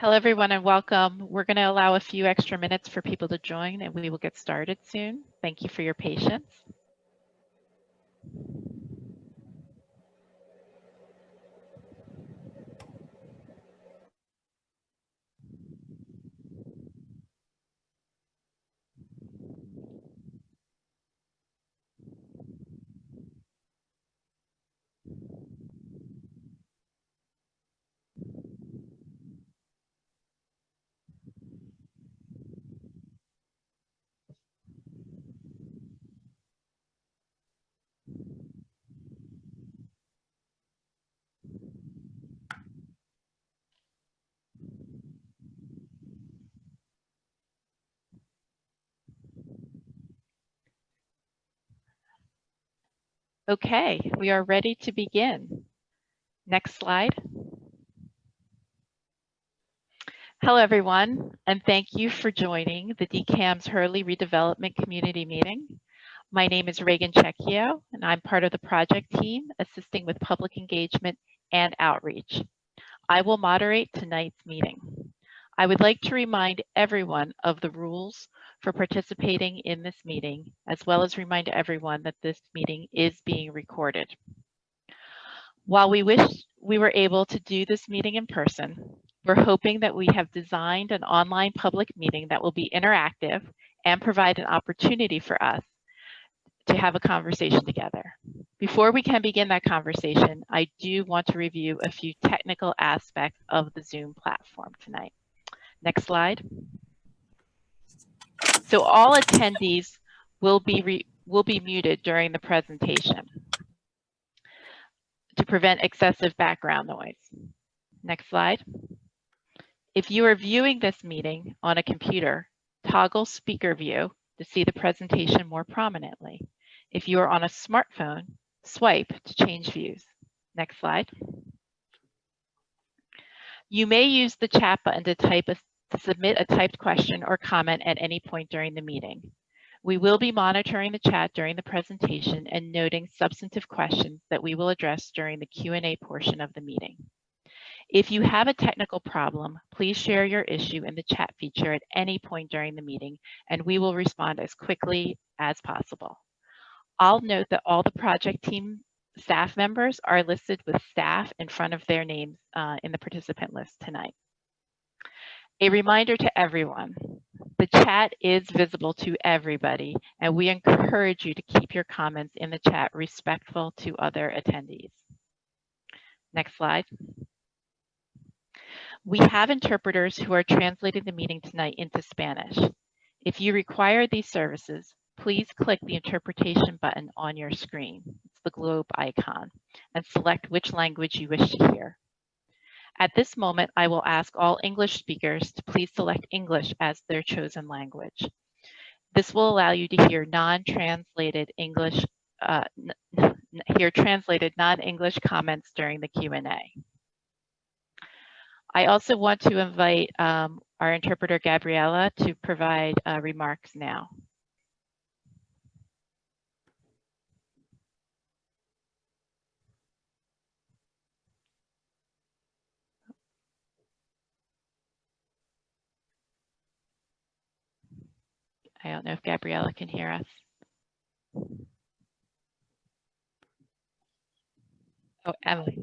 Hello, everyone, and welcome. We're going to allow a few extra minutes for people to join, and we will get started soon. Thank you for your patience. Okay, we are ready to begin. Next slide. Hello, everyone, and thank you for joining the DCAM's Hurley Redevelopment Community Meeting. My name is Reagan Cecchio, and I'm part of the project team assisting with public engagement and outreach. I will moderate tonight's meeting. I would like to remind everyone of the rules for participating in this meeting, as well as remind everyone that this meeting is being recorded. While we wish we were able to do this meeting in person, we're hoping that we have designed an online public meeting that will be interactive and provide an opportunity for us to have a conversation together. Before we can begin that conversation, I do want to review a few technical aspects of the Zoom platform tonight. Next slide. So all attendees will be muted during the presentation to prevent excessive background noise. Next slide. If you are viewing this meeting on a computer, toggle speaker view to see the presentation more prominently. If you are on a smartphone, swipe to change views. Next slide. You may use the chat button to submit a typed question or comment at any point during the meeting. We will be monitoring the chat during the presentation and noting substantive questions that we will address during the Q&A portion of the meeting. If you have a technical problem, please share your issue in the chat feature at any point during the meeting, and we will respond as quickly as possible. I'll note that all the project team staff members are listed with staff in front of their names in the participant list tonight. A reminder to everyone, the chat is visible to everybody, and we encourage you to keep your comments in the chat respectful to other attendees. Next slide. We have interpreters who are translating the meeting tonight into Spanish. If you require these services, please click the interpretation button on your screen. It's the globe icon, and select which language you wish to hear. At this moment, I will ask all English speakers to please select English as their chosen language. This will allow you to hear non-translated English, translated non-English comments during the Q&A. I also want to invite our interpreter, Gabriella, to provide remarks now. I don't know if Gabriella can hear us. Oh, Emily.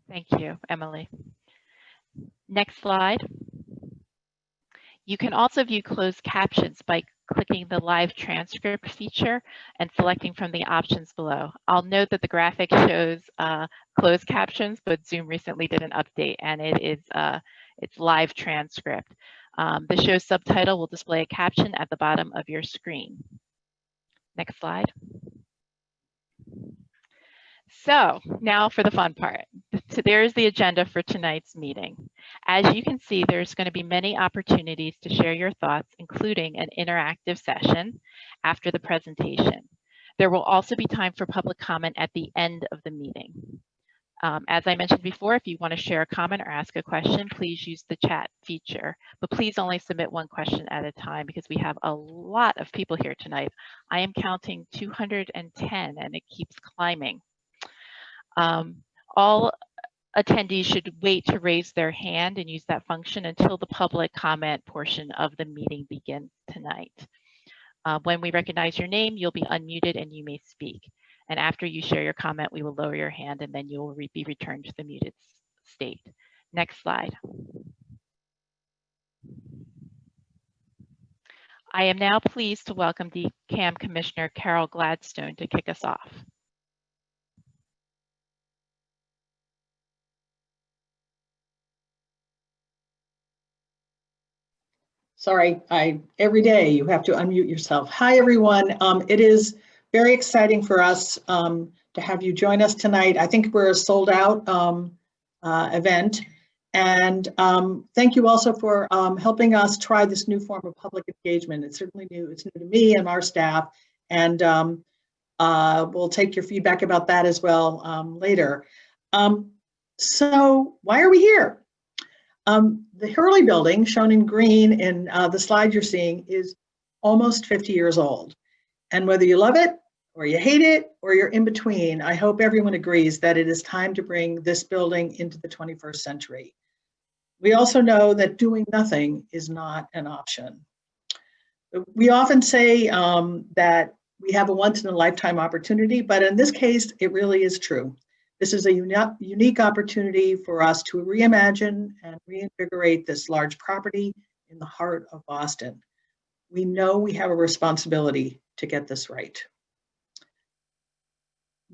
Thank you, Emily. Next slide. You can also view closed captions by clicking the live transcript feature and selecting from the options below. I'll note that the graphic shows closed captions, but Zoom recently did an update, and it's live transcript. The show subtitle will display a caption at the bottom of your screen. Next slide. So now for the fun part. So there's the agenda for tonight's meeting. As you can see, there's going to be many opportunities to share your thoughts, including an interactive session after the presentation. There will also be time for public comment at the end of the meeting. As I mentioned before, if you want to share a comment or ask a question, please use the chat feature, but please only submit one question at a time because we have a lot of people here tonight. I am counting 210 and it keeps climbing. All attendees should wait to raise their hand and use that function until the public comment portion of the meeting begins tonight. When we recognize your name, you'll be unmuted and you may speak. And after you share your comment, we will lower your hand and then you will be returned to the muted state. Next slide. I am now pleased to welcome DCAM Commissioner Carol Gladstone to kick us off. Sorry, every day you have to unmute yourself. Hi, everyone. It is very exciting for us to have you join us tonight. I think we're a sold out event. And thank you also for helping us try this new form of public engagement. It's certainly new. It's new to me and our staff. And we'll take your feedback about that as well later. So why are we here? The Hurley building, shown in green in the slide you're seeing, is almost 50 years old. And whether you love it, or you hate it, or you're in between, I hope everyone agrees that it is time to bring this building into the 21st century. We also know that doing nothing is not an option. We often say that we have a once-in-a-lifetime opportunity, but in this case, it really is true. This is a unique opportunity for us to reimagine and reinvigorate this large property in the heart of Boston. We know we have a responsibility to get this right.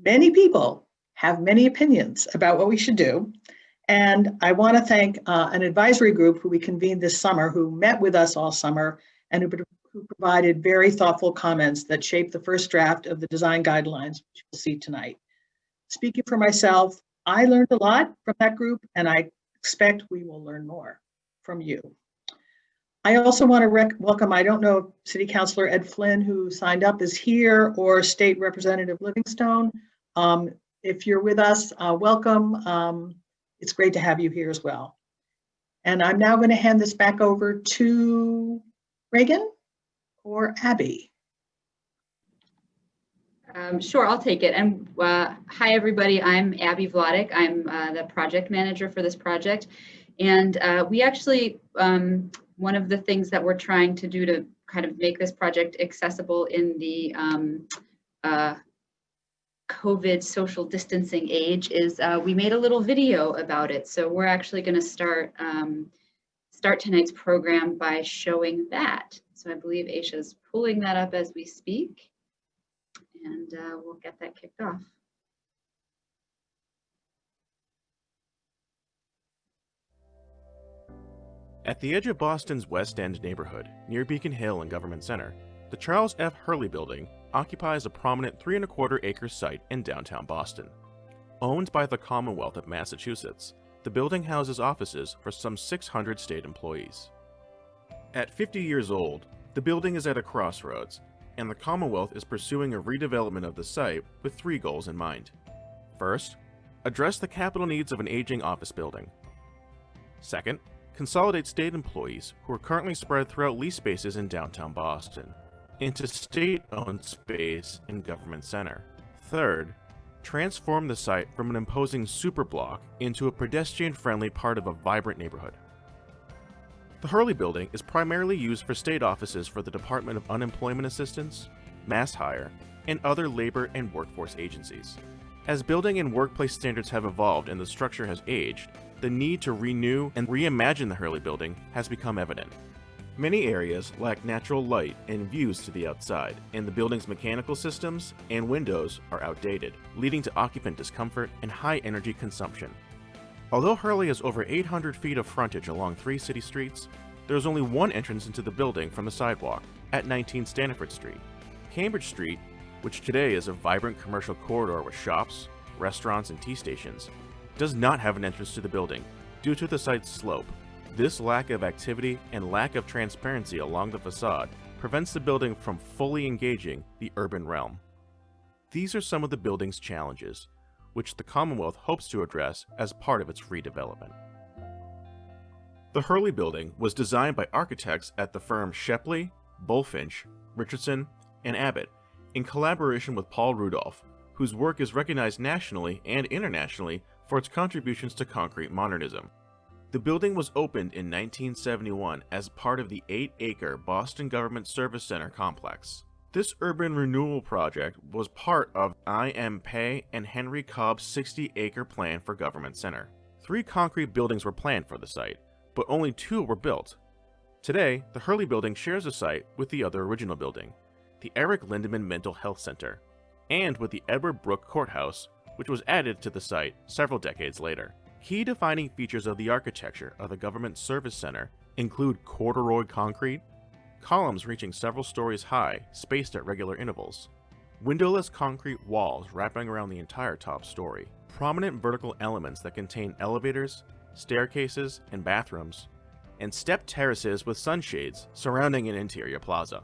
Many people have many opinions about what we should do, and I want to thank an advisory group who we convened this summer, who met with us all summer, and who provided very thoughtful comments that shaped the first draft of the design guidelines, which you'll see tonight. Speaking for myself, I learned a lot from that group, and I expect we will learn more from you. I also want to welcome, I don't know if City Councilor Ed Flynn, who signed up, is here, or State Representative Livingstone. If you're with us, welcome. It's great to have you here as well. And I'm now going to hand this back over to Reagan or Abby. Sure, I'll take it. And hi, everybody. I'm Abby Vladik. I'm the project manager for this project. And we actually, one of the things that we're trying to do to kind of make this project accessible in the COVID social distancing age is we made a little video about it. So we're actually going to start tonight's program by showing that. So I believe Aisha's pulling that up as we speak. And we'll get that kicked off. At the edge of Boston's West End neighborhood, near Beacon Hill and Government Center, the Charles F. Hurley Building occupies a prominent 3¼ acre site in downtown Boston. Owned by the Commonwealth of Massachusetts, the building houses offices for some 600 state employees. At 50 years old, the building is at a crossroads, and the Commonwealth is pursuing a redevelopment of the site with 3 goals in mind. First, address the capital needs of an aging office building. Second, consolidate state employees who are currently spread throughout lease spaces in downtown Boston into state-owned space in Government Center. Third, transform the site from an imposing superblock into a pedestrian-friendly part of a vibrant neighborhood. The Hurley Building is primarily used for state offices for the Department of Unemployment Assistance, Mass Hire, and other labor and workforce agencies. As building and workplace standards have evolved and the structure has aged, the need to renew and reimagine the Hurley Building has become evident. Many areas lack natural light and views to the outside, and the building's mechanical systems and windows are outdated, leading to occupant discomfort and high energy consumption. Although Hurley has over 800 feet of frontage along 3 city streets, there is only one entrance into the building from the sidewalk, at 19 Stanford Street. Cambridge Street, which today is a vibrant commercial corridor with shops, restaurants, and tea stations, does not have an entrance to the building due to the site's slope. This lack of activity and lack of transparency along the facade prevents the building from fully engaging the urban realm. These are some of the building's challenges, which the Commonwealth hopes to address as part of its redevelopment. The Hurley building was designed by architects at the firm Shepley, Bulfinch, Richardson, and Abbott in collaboration with Paul Rudolph, whose work is recognized nationally and internationally for its contributions to concrete modernism. The building was opened in 1971 as part of the 8-acre Boston Government Service Center complex. This urban renewal project was part of I.M. Pei and Henry Cobb's 60-acre plan for Government Center. 3 concrete buildings were planned for the site, but only 2 were built. Today, the Hurley building shares a site with the other original building, the Eric Lindemann Mental Health Center, and with the Edward Brooke Courthouse, which was added to the site several decades later. Key defining features of the architecture of the Government Service Center include corduroy concrete, columns reaching several stories high, spaced at regular intervals, windowless concrete walls wrapping around the entire top story, prominent vertical elements that contain elevators, staircases, and bathrooms, and stepped terraces with sunshades surrounding an interior plaza.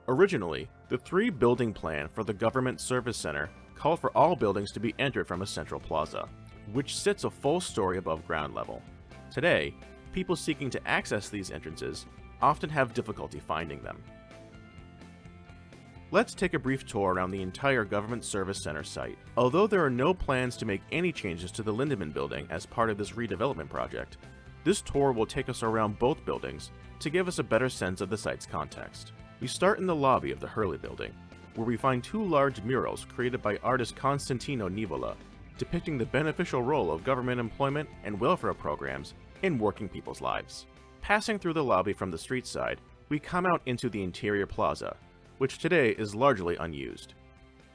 Originally, the 3-building plan for the Government Service Center called for all buildings to be entered from a central plaza, which sits a full story above ground level. Today, people seeking to access these entrances often have difficulty finding them. Let's take a brief tour around the entire Government Service Center site. Although there are no plans to make any changes to the Lindemann building as part of this redevelopment project, this tour will take us around both buildings to give us a better sense of the site's context. We start in the lobby of the Hurley building, where we find 2 large murals created by artist Constantino Nivola, depicting the beneficial role of government employment and welfare programs in working people's lives. Passing through the lobby from the street side, we come out into the interior plaza, which today is largely unused.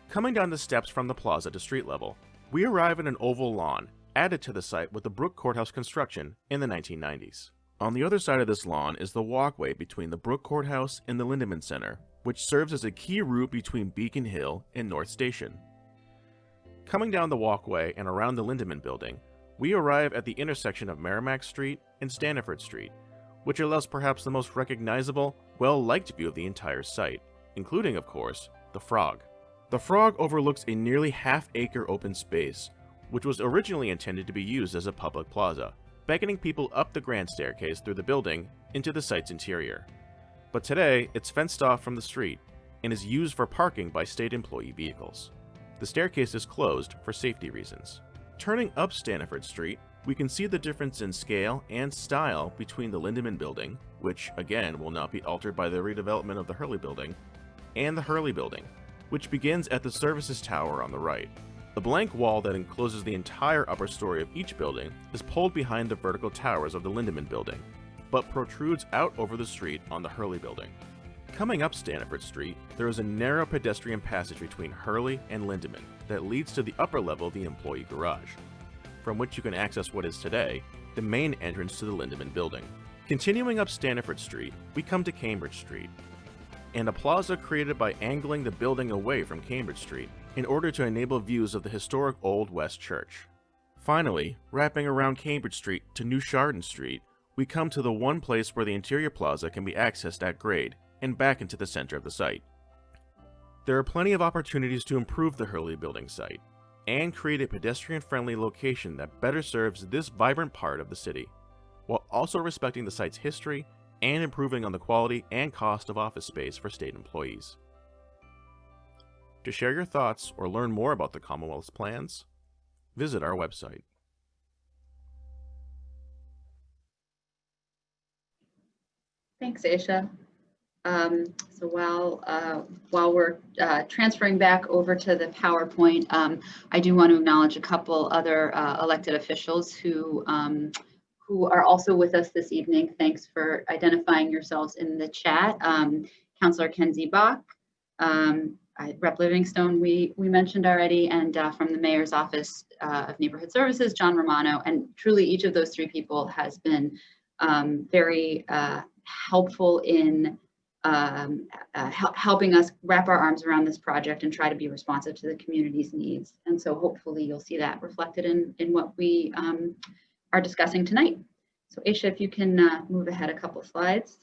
Coming down the steps from the plaza to street level, we arrive at an oval lawn added to the site with the Brooke Courthouse construction in the 1990s. On the other side of this lawn is the walkway between the Brooke Courthouse and the Lindemann Center, which serves as a key route between Beacon Hill and North Station. Coming down the walkway and around the Lindemann building, we arrive at the intersection of Merrimack Street and Staniford Street, which allows perhaps the most recognizable, well-liked view of the entire site, including, of course, the Frog. The Frog overlooks a nearly half-acre open space, which was originally intended to be used as a public plaza, beckoning people up the grand staircase through the building into the site's interior. But today, it's fenced off from the street and is used for parking by state employee vehicles. The staircase is closed for safety reasons. Turning up Staniford Street, we can see the difference in scale and style between the Lindemann building, which again will not be altered by the redevelopment of the Hurley building, and the Hurley building, which begins at the services tower on the right. The blank wall that encloses the entire upper story of each building is pulled behind the vertical towers of the Lindemann building, but protrudes out over the street on the Hurley building. Coming up Staniford Street, there is a narrow pedestrian passage between Hurley and Lindemann that leads to the upper level of the employee garage, from which you can access what is today the main entrance to the Lindemann building. Continuing up Staniford Street, we come to Cambridge Street, and a plaza created by angling the building away from Cambridge Street in order to enable views of the historic Old West Church. Finally, wrapping around Cambridge Street to New Chardon Street, we come to the one place where the interior plaza can be accessed at grade and back into the center of the site. There are plenty of opportunities to improve the Hurley building site and create a pedestrian-friendly location that better serves this vibrant part of the city, while also respecting the site's history and improving on the quality and cost of office space for state employees. To share your thoughts or learn more about the Commonwealth's plans, visit our website. Thanks, Aisha. So while we're transferring back over to the PowerPoint, I do want to acknowledge a couple other elected officials who are also with us this evening. Thanks for identifying yourselves in the chat. Councillor Kenzie Bach, Rep. Livingstone, we mentioned already, and from the Mayor's Office of Neighborhood Services, John Romano. And truly, each of those 3 people has been very helpful in helping us wrap our arms around this project and try to be responsive to the community's needs. And so hopefully you'll see that reflected in what we are discussing tonight. So Aisha, if you can move ahead a couple slides.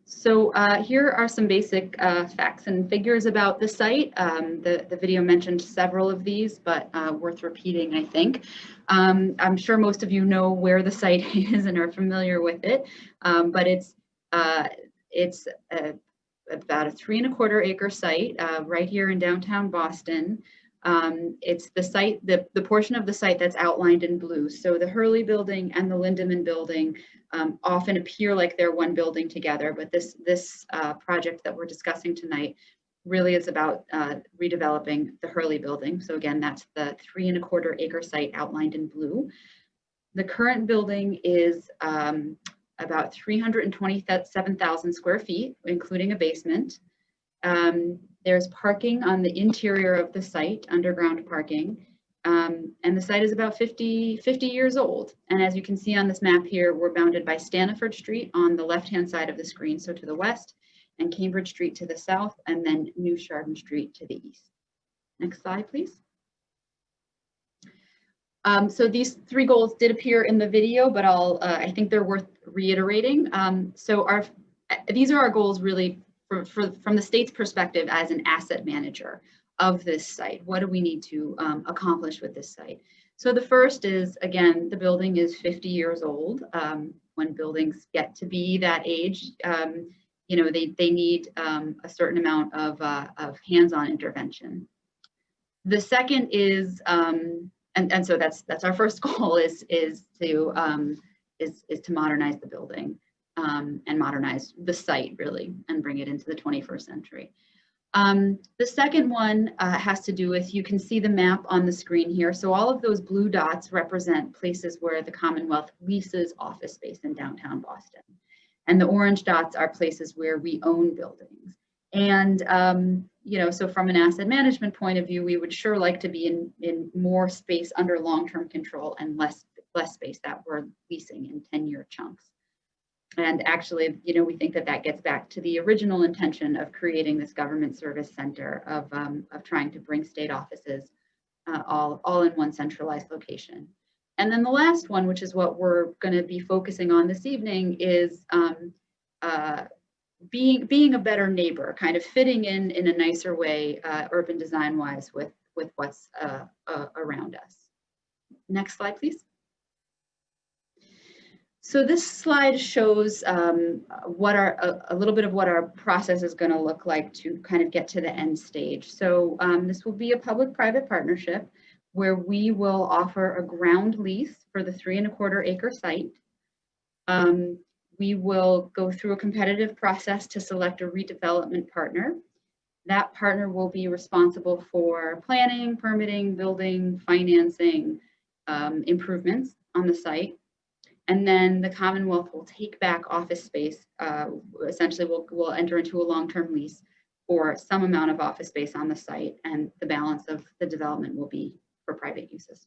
So here are some basic facts and figures about the site. The video mentioned several of these, but worth repeating, I think. I'm sure most of you know where the site is and are familiar with it, but it's about a 3¼ acre site right here in downtown Boston. It's the site, the portion of the site that's outlined in blue. So the Hurley building and the Lindemann building often appear like they're one building together, but this project that we're discussing tonight really is about redeveloping the Hurley building. So again, that's the 3¼ acre site outlined in blue. The current building is about 327,000 square feet, including a basement. There's parking on the interior of the site, underground parking. And the site is about 50 years old. And as you can see on this map here, we're bounded by Staniford Street on the left-hand side of the screen, so to the west, and Cambridge Street to the south, and then New Chardon Street to the east. Next slide, please. So these 3 goals did appear in the video, but I think they're worth reiterating. These are our goals really from the state's perspective as an asset manager of this site. What do we need to accomplish with this site? So the first is, again, the building is 50 years old. When buildings get to be that age, you know, they need a certain amount of hands-on intervention. The second is, and so that's our first goal is to modernize the building and modernize the site really and bring it into the 21st century. The second one has to do with, you can see the map on the screen here. So all of those blue dots represent places where the Commonwealth leases office space in downtown Boston. And the orange dots are places where we own buildings. And, you know, so from an asset management point of view, we would sure like to be in more space under long-term control and less space that we're leasing in 10-year chunks. And actually, you know, we think that gets back to the original intention of creating this government service center of trying to bring state offices all in one centralized location. And then the last one, which is what we're going to be focusing on this evening, is being a better neighbor, kind of fitting in a nicer way, urban design wise, with what's around us. Next slide, please. So this slide shows what a little bit of what our process is going to look like to kind of get to the end stage. So this will be a public-private partnership where we will offer a ground lease for the 3¼ acre site. We will go through a competitive process to select a redevelopment partner. That partner will be responsible for planning, permitting, building, financing, improvements on the site. And then the Commonwealth will take back office space. Essentially, we'll enter into a long-term lease for some amount of office space on the site, and the balance of the development will be for private uses.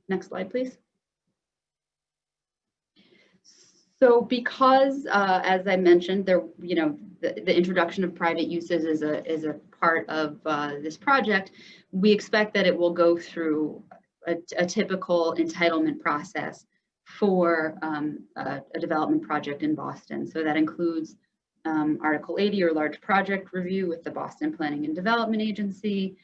Next slide, please. So because, as I mentioned, the introduction of private uses is a part of this project, we expect that it will go through a typical entitlement process for a development project in Boston. So that includes Article 80 or large project review with the Boston Planning and Development Agency.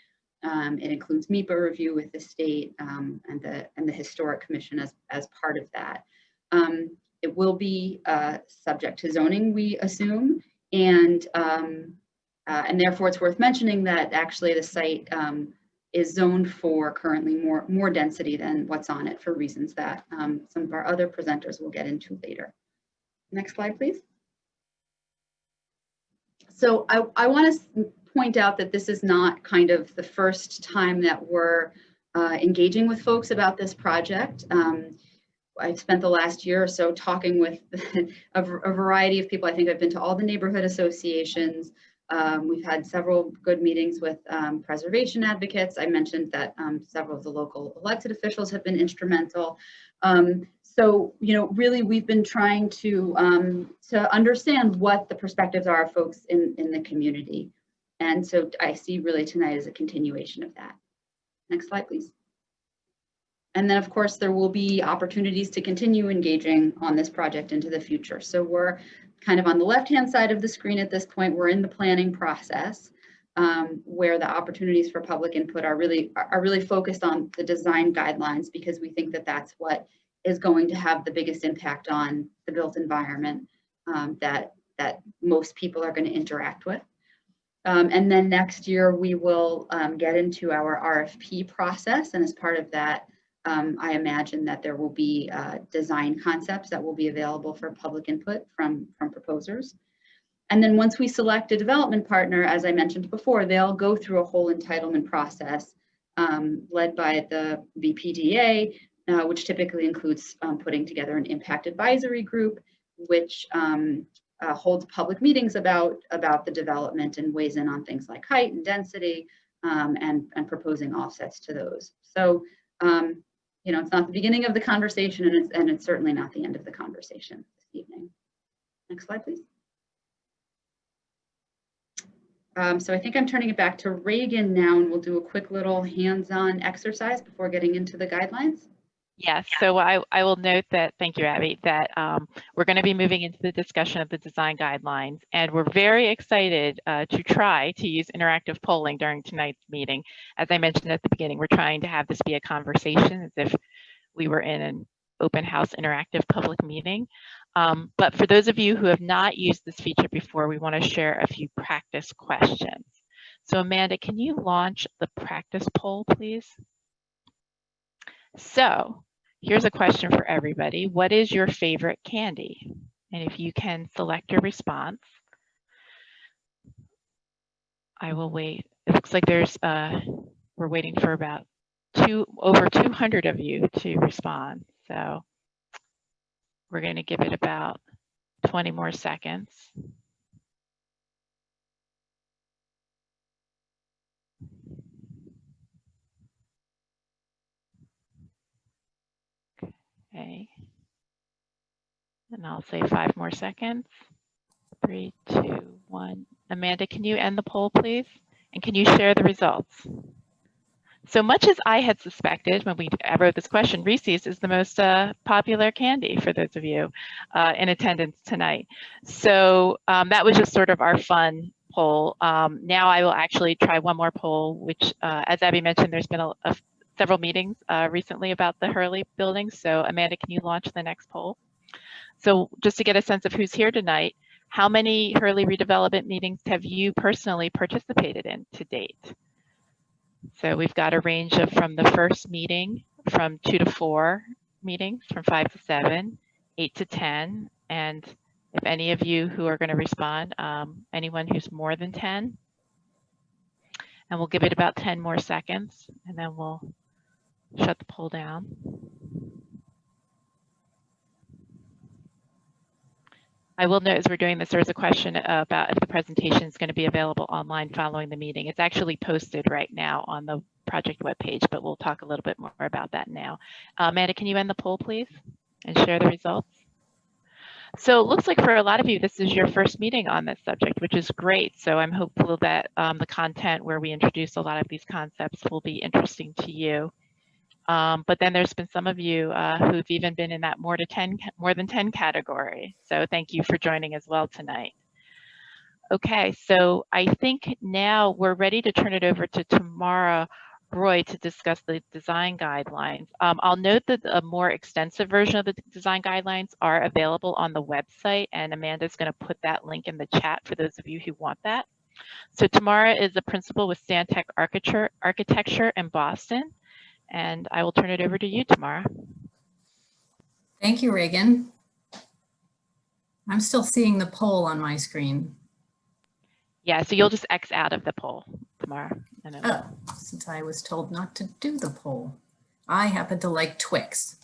It includes MEPA review with the state and the Historic Commission as part of that. It will be subject to zoning, we assume, and therefore it's worth mentioning that actually the site is zoned for currently more density than what's on it for reasons that some of our other presenters will get into later. Next slide, please. So I want to point out that this is not kind of the first time that we're engaging with folks about this project. I've spent the last year or so talking with a variety of people. I think I've been to all the neighborhood associations. We've had several good meetings with preservation advocates. I mentioned that several of the local elected officials have been instrumental. So, you know, really we've been trying to understand what the perspectives are of folks in the community. And so I see really tonight as a continuation of that. Next slide, please. And then, of course, there will be opportunities to continue engaging on this project into the future. So we're kind of on the left-hand side of the screen at this point. We're in the planning process where the opportunities for public input are really focused on the design guidelines, because we think that that's what is going to have the biggest impact on the built environment that most people are going to interact with. And then next year we will get into our RFP process, and as part of that, I imagine that there will be design concepts that will be available for public input from proposers. And then once we select a development partner, as I mentioned before, they'll go through a whole entitlement process led by the BPDA, which typically includes putting together an impact advisory group, which holds public meetings about the development and weighs in on things like height and density and proposing offsets to those. So, you know, it's not the beginning of the conversation, and it's certainly not the end of the conversation this evening. Next slide, please. So I think I'm turning it back to Reagan now, and we'll do a quick little hands-on exercise before getting into the guidelines. Yes, so I will note that, thank you, Abby, that we're going to be moving into the discussion of the design guidelines, and we're very excited to try to use interactive polling during tonight's meeting. As I mentioned at the beginning, we're trying to have this be a conversation as if we were in an open house interactive public meeting. But for those of you who have not used this feature before, we want to share a few practice questions. So Amanda, can you launch the practice poll, please? So here's a question for everybody. What is your favorite candy? And if you can select your response, I will wait. It looks like there's, we're waiting for about over 200 of you to respond. So we're going to give it about 20 more seconds. Okay. And I'll say 5 more seconds. 3, 2, 1. Amanda, can you end the poll, please? And can you share the results? So much as I had suspected when I wrote this question, Reese's is the most popular candy for those of you in attendance tonight. So that was just sort of our fun poll. Now I will actually try one more poll, which, as Abby mentioned, there's been several meetings recently about the Hurley building. So Amanda, can you launch the next poll? So just to get a sense of who's here tonight, how many Hurley redevelopment meetings have you personally participated in to date? So we've got a range of from the first meeting, from 2 to 4 meetings, from 5 to 7, 8 to 10. And if any of you who are going to respond, anyone who's more than 10, and we'll give it about 10 more seconds, and then we'll shut the poll down. I will note as we're doing this, there's a question about if the presentation is going to be available online following the meeting. It's actually posted right now on the project webpage, but we'll talk a little bit more about that now. Amanda, can you end the poll, please, and share the results? So it looks like for a lot of you, this is your first meeting on this subject, which is great. So I'm hopeful that the content where we introduce a lot of these concepts will be interesting to you. But then there's been some of you who've even been in that more than 10 category. So thank you for joining as well tonight. Okay, so I think now we're ready to turn it over to Tamara Roy to discuss the design guidelines. I'll note that a more extensive version of the design guidelines are available on the website, and Amanda's going to put that link in the chat for those of you who want that. So Tamara is a principal with Stantec Architecture in Boston. And I will turn it over to you, Tamara. Thank you, Reagan. I'm still seeing the poll on my screen. Yeah, so you'll just X out of the poll, Tamara. Oh, since I was told not to do the poll. I happen to like Twix.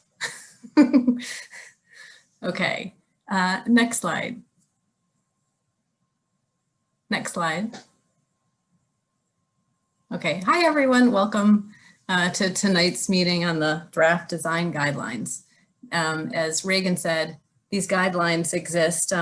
Okay, next slide. Next slide. Okay, hi everyone. Welcome to tonight's meeting on the draft design guidelines. As Reagan said, these guidelines exist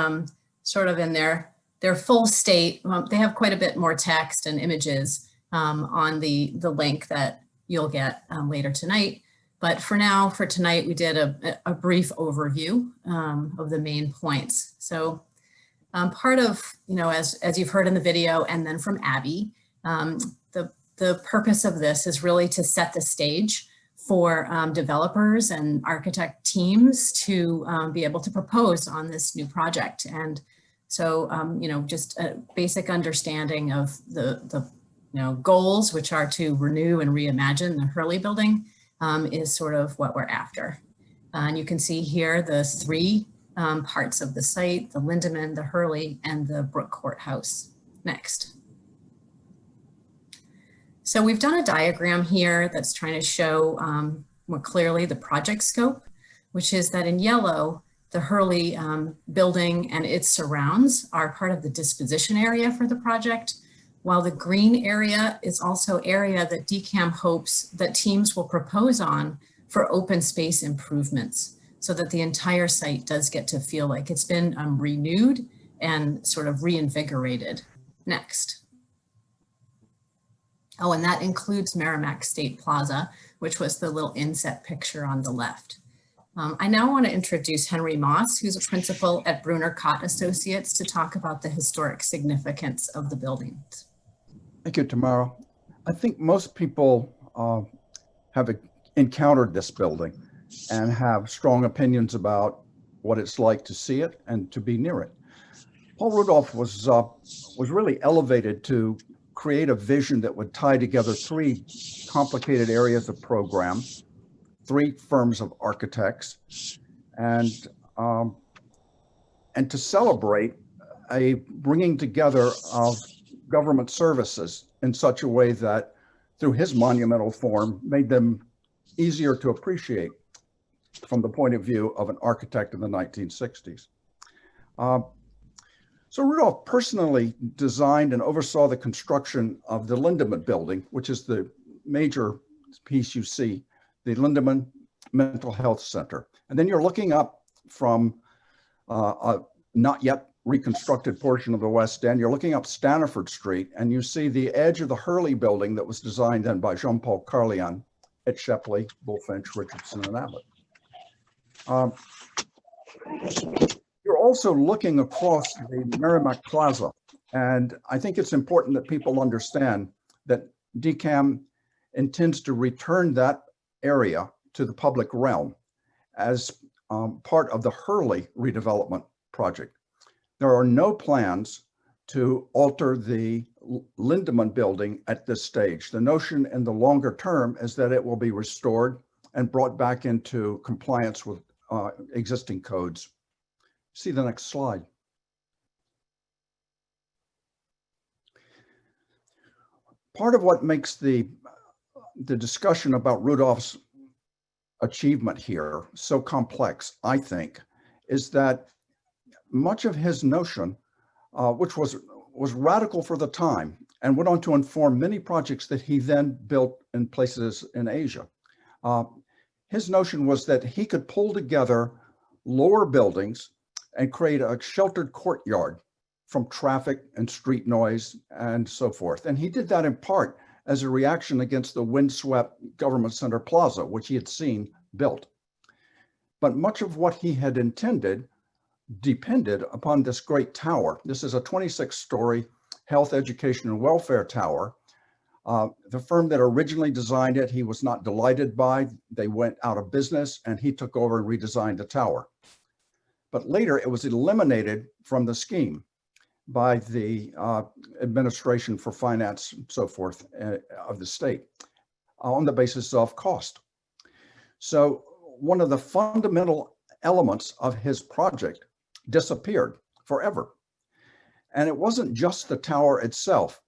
sort of in their full state. They have quite a bit more text and images on the link that you'll get later tonight. But for now, for tonight, we did a brief overview of the main points. So part of, as you've heard in the video and then from Abby, the purpose of this is really to set the stage for developers and architect teams to be able to propose on this new project. And so, just a basic understanding of the goals, which are to renew and reimagine the Hurley building, is sort of what we're after. And you can see here the three parts of the site: the Lindemann, the Hurley, and the Brook Courthouse. Next. So we've done a diagram here that's trying to show more clearly the project scope, which is that in yellow, the Hurley building and its surrounds are part of the disposition area for the project, while the green area is also area that DCAM hopes that teams will propose on for open space improvements, so that the entire site does get to feel like it's been renewed and sort of reinvigorated. Next. Oh, and that includes Merrimack State Plaza, which was the little inset picture on the left. I now want to introduce Henry Moss, who's a principal at Brunner Cott Associates, to talk about the historic significance of the buildings. Thank you, Tamara. I think most people have encountered this building and have strong opinions about what it's like to see it and to be near it. Paul Rudolph was really elevated to create a vision that would tie together three complicated areas of program, three firms of architects, and to celebrate a bringing together of government services in such a way that, through his monumental form, made them easier to appreciate from the point of view of an architect in the 1960s. So Rudolph personally designed and oversaw the construction of the Lindemann building, which is the major piece you see, the Lindemann Mental Health Center. And then you're looking up from a not yet reconstructed portion of the West End, you're looking up Staniford Street, and you see the edge of the Hurley building that was designed then by Jean-Paul Carlian at Shepley, Bullfinch, Richardson, and Abbott. You're also looking across the Merrimack Plaza, and I think it's important that people understand that DCAM intends to return that area to the public realm as part of the Hurley redevelopment project. There are no plans to alter the Lindemann building at this stage. The notion in the longer term is that it will be restored and brought back into compliance with existing codes. See the next slide. Part of what makes the discussion about Rudolph's achievement here so complex, I think, is that much of his notion, which was radical for the time and went on to inform many projects that he then built in places in Asia. His notion was that he could pull together lower buildings and create a sheltered courtyard from traffic and street noise and so forth. And he did that in part as a reaction against the windswept Government Center Plaza, which he had seen built. But much of what he had intended depended upon this great tower. This is a 26-story health, education, and welfare tower. The firm that originally designed it, he was not delighted by. They went out of business and he took over and redesigned the tower. But later it was eliminated from the scheme by the Administration for Finance and so forth of the state on the basis of cost. So one of the fundamental elements of his project disappeared forever. And it wasn't just the tower itself,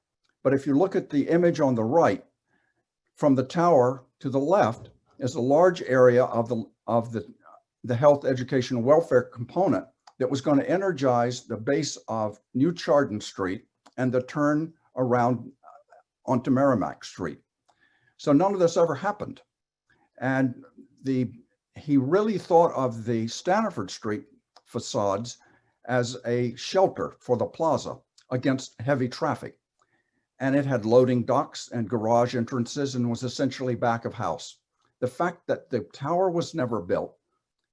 but if you look at the image on the right, from the tower to the left is a large area of the health, education, and welfare component that was going to energize the base of New Chardon Street and the turn around onto Merrimack Street. So none of this ever happened. And he really thought of the Stanford Street facades as a shelter for the plaza against heavy traffic. And it had loading docks and garage entrances and was essentially back of house. The fact that the tower was never built,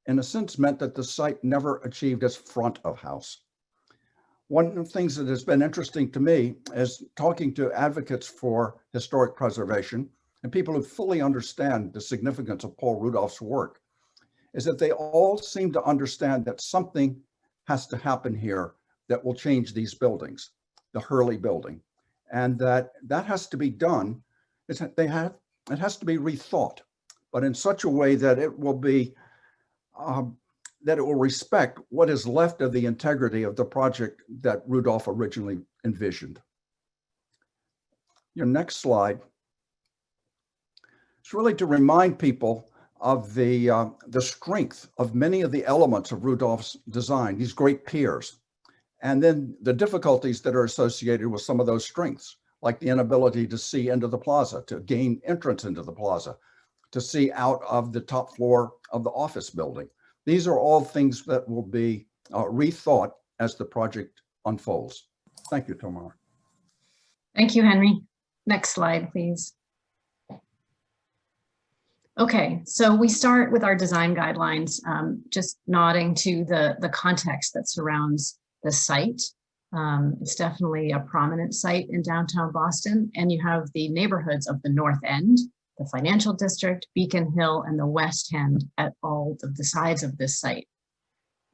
in a sense, meant that the site never achieved its front of house. One of the things that has been interesting to me is talking to advocates for historic preservation and people who fully understand the significance of Paul Rudolph's work, is that they all seem to understand that something has to happen here that will change these buildings, the Hurley building, and that has to be done. It has to be rethought, but in such a way that it will be that it will respect what is left of the integrity of the project that Rudolph originally envisioned. Your next slide is really to remind people of the strength of many of the elements of Rudolph's design, these great piers, and then the difficulties that are associated with some of those strengths, like the inability to see into the plaza, to gain entrance into the plaza, to see out of the top floor of the office building. These are all things that will be rethought as the project unfolds. Thank you, Tamar. Thank you, Henry. Next slide, please. Okay, so we start with our design guidelines, just nodding to the context that surrounds the site. It's definitely a prominent site in downtown Boston, and you have the neighborhoods of the North End, the Financial District, Beacon Hill, and the West End at all of the sides of this site.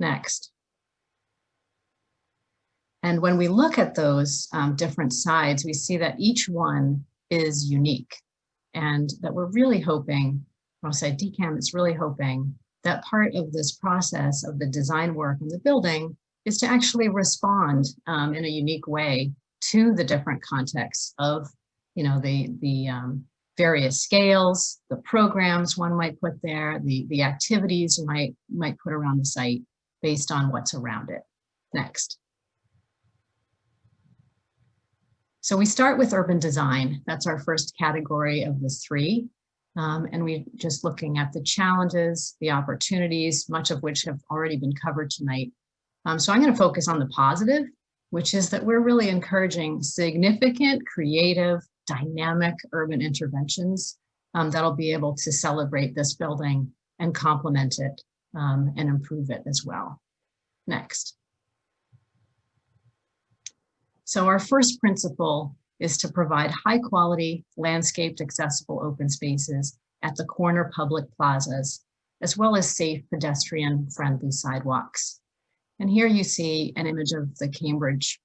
Next. And when we look at those different sides, we see that each one is unique, and that we're really hoping, I'll say DCAM is really hoping that part of this process of the design work in the building is to actually respond in a unique way to the different contexts of, the various scales, the programs one might put there, the activities you might put around the site based on what's around it. Next. So we start with urban design. That's our first category of the three. And we're just looking at the challenges, the opportunities, much of which have already been covered tonight. So I'm going to focus on the positive, which is that we're really encouraging significant, creative, dynamic urban interventions that'll be able to celebrate this building and complement it and improve it as well. Next. So our first principle is to provide high quality, landscaped, accessible open spaces at the corner public plazas, as well as safe pedestrian friendly sidewalks. And here you see an image of the Cambridge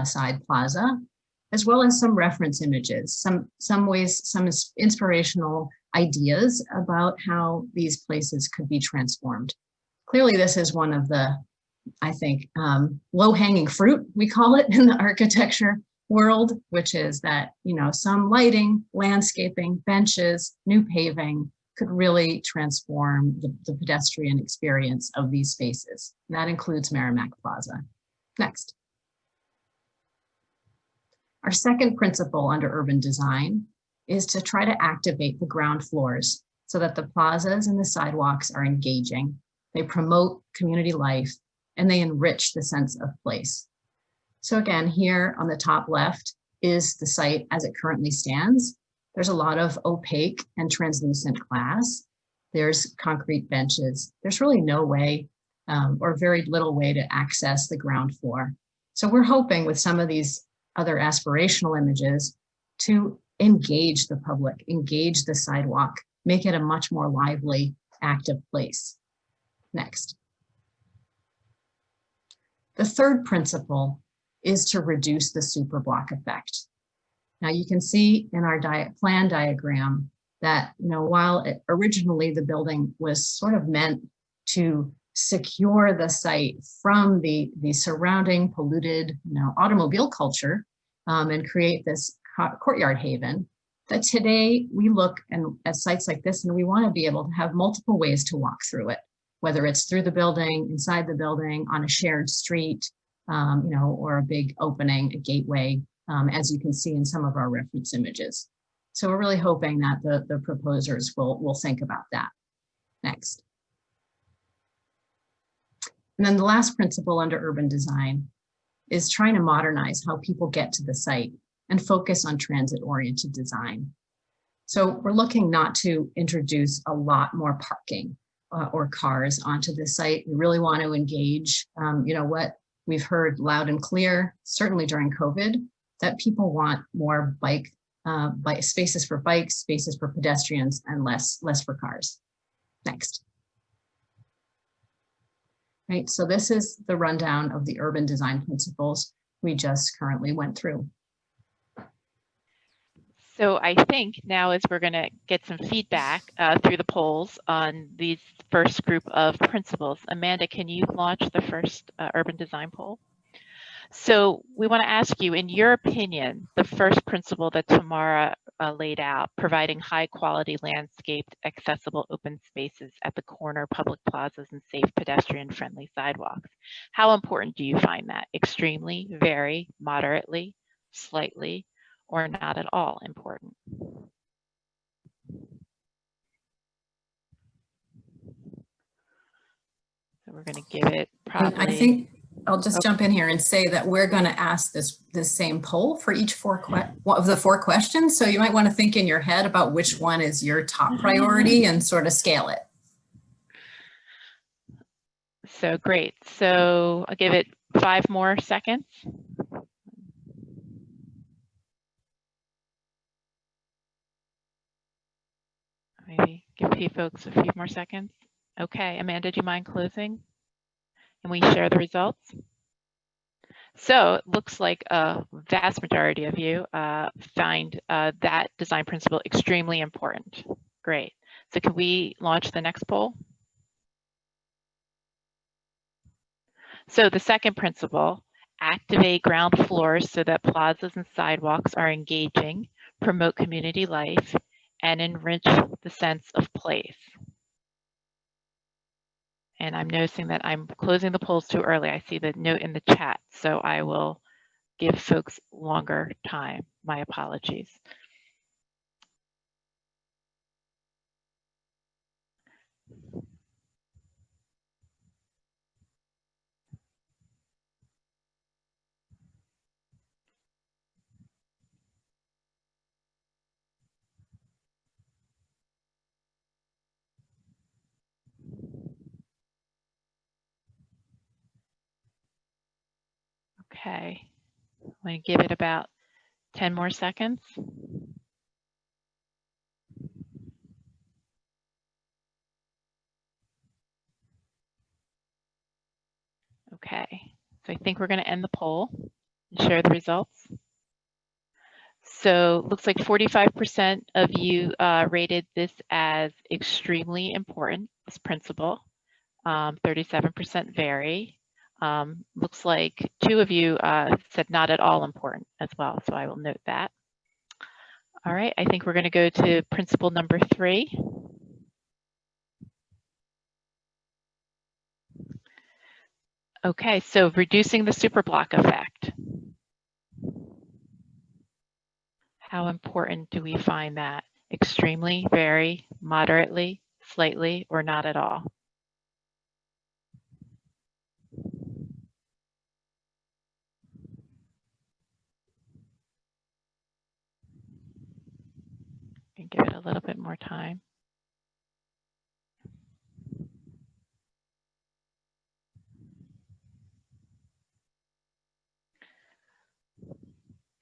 side plaza, as well as some reference images, some inspirational ideas about how these places could be transformed. Clearly, this is one of the, I think, low-hanging fruit, we call it in the architecture world, which is that, some lighting, landscaping, benches, new paving could really transform the pedestrian experience of these spaces. And that includes Merrimack Plaza. Next. Our second principle under urban design is to try to activate the ground floors so that the plazas and the sidewalks are engaging. They promote community life and they enrich the sense of place. So again, here on the top left is the site as it currently stands. There's a lot of opaque and translucent glass. There's concrete benches. There's really no way or very little way to access the ground floor. So we're hoping with some of these other aspirational images to engage the public, engage the sidewalk, make it a much more lively, active place. Next. The third principle is to reduce the superblock effect. Now you can see in our plan diagram that, while originally the building was sort of meant to secure the site from the surrounding polluted, automobile culture and create this courtyard haven, that today we look at sites like this and we want to be able to have multiple ways to walk through it, whether it's through the building, inside the building, on a shared street, you know, or a big opening, a gateway, as you can see in some of our reference images. So we're really hoping that the proposers will think about that. Next. And then the last principle under urban design is trying to modernize how people get to the site and focus on transit-oriented design. So we're looking not to introduce a lot more parking or cars onto the site. We really want to engage, you know, what we've heard loud and clear, certainly during COVID, that people want more bike spaces for bikes, spaces for pedestrians, and less for cars. Next. Right, so this is the rundown of the urban design principles we just currently went through. So I think now as we're going to get some feedback through the polls on these first group of principles. Amanda, can you launch the first urban design poll? So we want to ask you, in your opinion, the first principle that Tamara laid out, providing high quality landscaped, accessible open spaces at the corner public plazas and safe pedestrian friendly sidewalks. How important do you find that? Extremely, very, moderately, slightly, or not at all important? So we're going to give it probably. I think I'll just jump in here and say that we're going to ask this same poll for each of the four questions. So you might want to think in your head about which one is your top priority and sort of scale it. So great. So I'll give it 5 more seconds. Maybe give a few folks a few more seconds. Okay, Amanda, do you mind closing? And we share the results? So it looks like a vast majority of you find that design principle extremely important. Great. So can we launch the next poll? So the second principle, activate ground floors so that plazas and sidewalks are engaging, promote community life, and enrich the sense of place. And I'm noticing that I'm closing the polls too early. I see the note in the chat, so I will give folks longer time. My apologies. Okay, I'm going to give it about 10 more seconds. Okay, so I think we're going to end the poll and share the results. So looks like 45% of you rated this as extremely important, this principle. 37% very. Looks like 2 of you said not at all important as well, so I will note that. All right, I think we're going to go to principle number 3. Okay, so reducing the superblock effect. How important do we find that? Extremely, very, moderately, slightly, or not at all? And give it a little bit more time.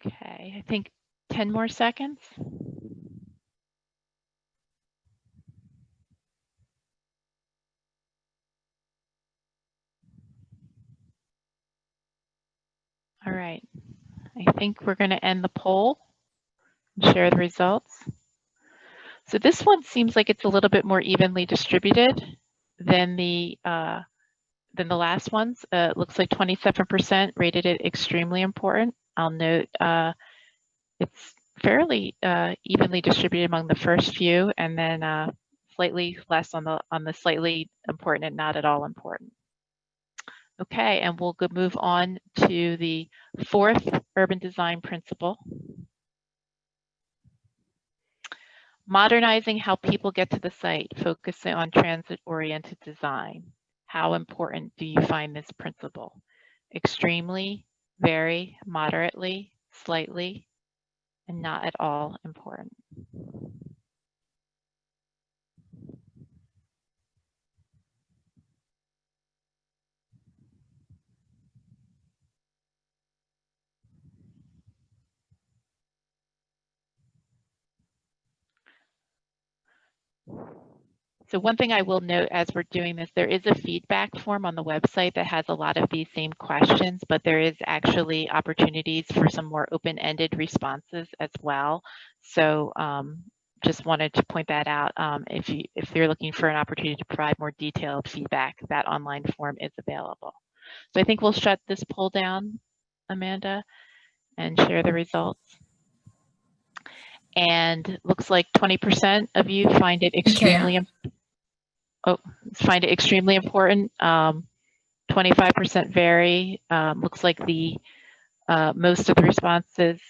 Okay, I think 10 more seconds. All right, I think we're going to end the poll and share the results. So this one seems like it's a little bit more evenly distributed than the last ones. It looks like 27% rated it extremely important. I'll note it's fairly evenly distributed among the first few, and then slightly less on the slightly important and not at all important. Okay, and we'll move on to the fourth urban design principle. Modernizing how people get to the site, focusing on transit-oriented design. How important do you find this principle? Extremely, very, moderately, slightly, and not at all important. So one thing I will note as we're doing this, there is a feedback form on the website that has a lot of these same questions, but there is actually opportunities for some more open-ended responses as well. So just wanted to point that out. If you're looking for an opportunity to provide more detailed feedback, that online form is available. So I think we'll shut this poll down, Amanda, and share the results. And looks like 20% of you find it extremely important. 25% very. Looks like the most of the responses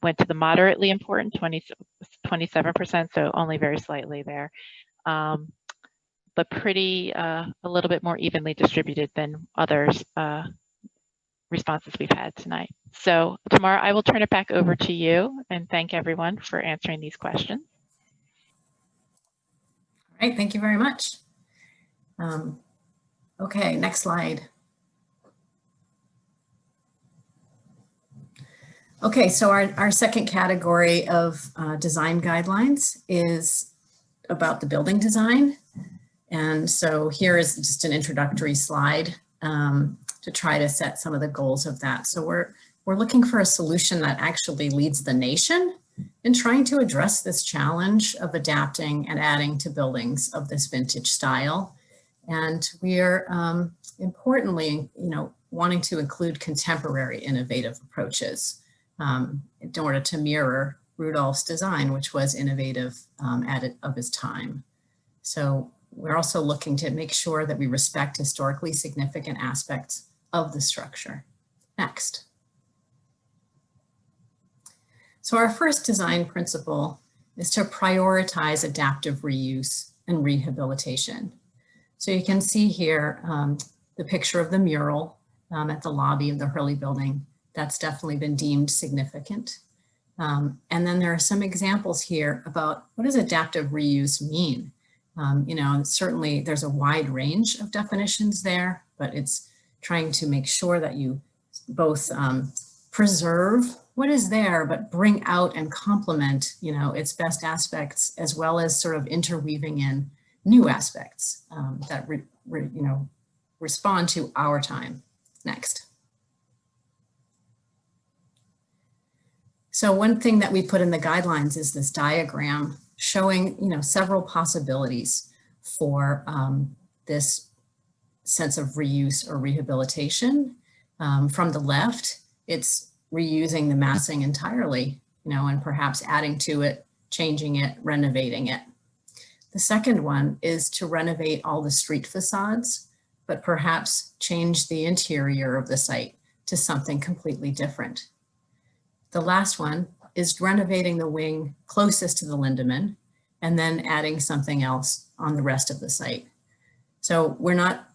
went to the moderately important, 27%, so only very slightly there. But pretty a little bit more evenly distributed than others responses we've had tonight. So Tamara, I will turn it back over to you and thank everyone for answering these questions. All right, thank you very much. Okay, next slide. Okay, so our second category of design guidelines is about the building design. And so here is just an introductory slide to try to set some of the goals of that. So we're looking for a solution that actually leads the nation in trying to address this challenge of adapting and adding to buildings of this vintage style. And we are importantly, wanting to include contemporary innovative approaches in order to mirror Rudolph's design, which was innovative of his time. So we're also looking to make sure that we respect historically significant aspects of the structure. Next. So our first design principle is to prioritize adaptive reuse and rehabilitation. So you can see here the picture of the mural at the lobby of the Hurley building. That's definitely been deemed significant. And then there are some examples here about what does adaptive reuse mean? Certainly there's a wide range of definitions there, but it's trying to make sure that you both preserve what is there, but bring out and complement, its best aspects, as well as sort of interweaving in new aspects that respond to our time. Next. So one thing that we put in the guidelines is this diagram showing, several possibilities for this sense of reuse or rehabilitation. From the left, it's reusing the massing entirely, and perhaps adding to it, changing it, renovating it. The second one is to renovate all the street facades, but perhaps change the interior of the site to something completely different. The last one is renovating the wing closest to the Lindemann and then adding something else on the rest of the site. So we're not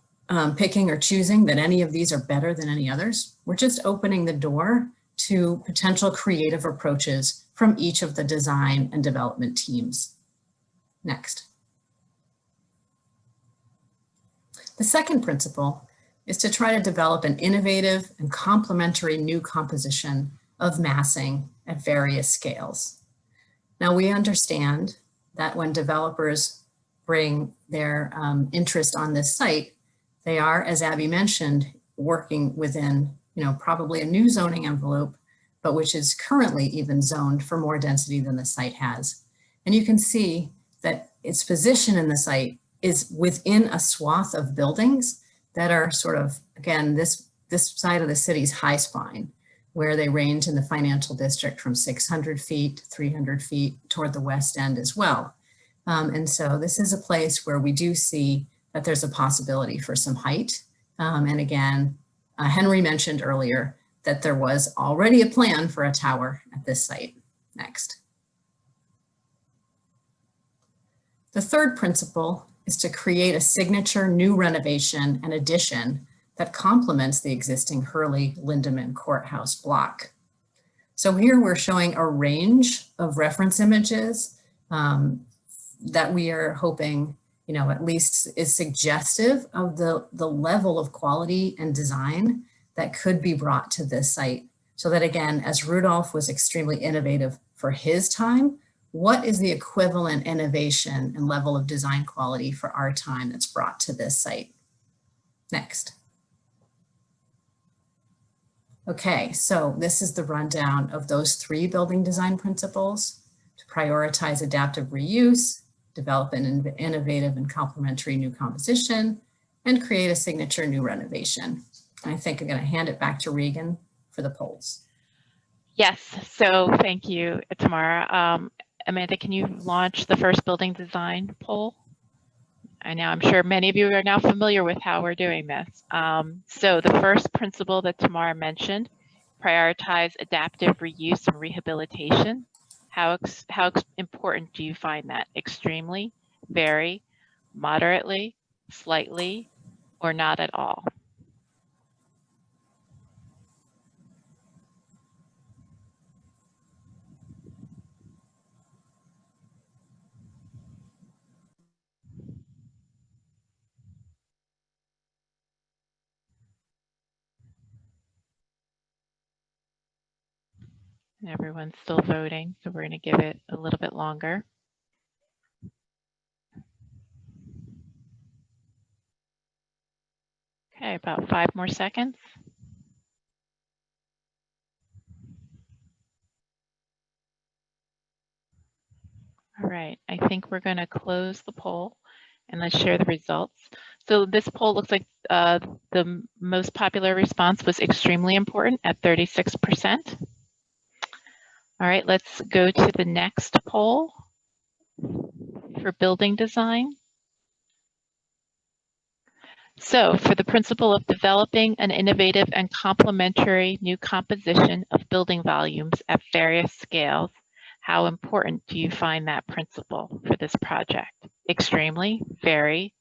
picking or choosing that any of these are better than any others. We're just opening the door to potential creative approaches from each of the design and development teams. Next. The second principle is to try to develop an innovative and complementary new composition of massing at various scales. Now we understand that when developers bring their interest on this site, they are, as Abby mentioned, working within, probably a new zoning envelope, but which is currently even zoned for more density than the site has. And you can see that its position in the site is within a swath of buildings that are sort of, again, this side of the city's high spine, where they range in the financial district from 600 feet, 300 feet toward the west end as well. And so this is a place where we do see that there's a possibility for some height And again, Henry mentioned earlier that there was already a plan for a tower at this site. Next. The third principle is to create a signature new renovation and addition that complements the existing Hurley Lindemann Courthouse block. So here we're showing a range of reference images that we are hoping, at least is suggestive of the level of quality and design that could be brought to this site. So that again, as Rudolph was extremely innovative for his time, what is the equivalent innovation and level of design quality for our time that's brought to this site? Next. Okay, so this is the rundown of those 3 building design principles: to prioritize adaptive reuse, develop an innovative and complementary new composition, and create a signature new renovation. I think I'm going to hand it back to Regan for the polls. Yes, so thank you, Tamara. Amanda, can you launch the first building design poll? I'm sure many of you are now familiar with how we're doing this. So the first principle that Tamara mentioned, prioritize adaptive reuse and rehabilitation. How important do you find that? Extremely, very, moderately, slightly, or not at all? And everyone's still voting, so we're going to give it a little bit longer. Okay, about 5 more seconds. All right, I think we're going to close the poll and let's share the results. So this poll looks like the most popular response was extremely important at 36%. All right, let's go to the next poll for building design. So for the principle of developing an innovative and complementary new composition of building volumes at various scales, how important do you find that principle for this project? Extremely, very,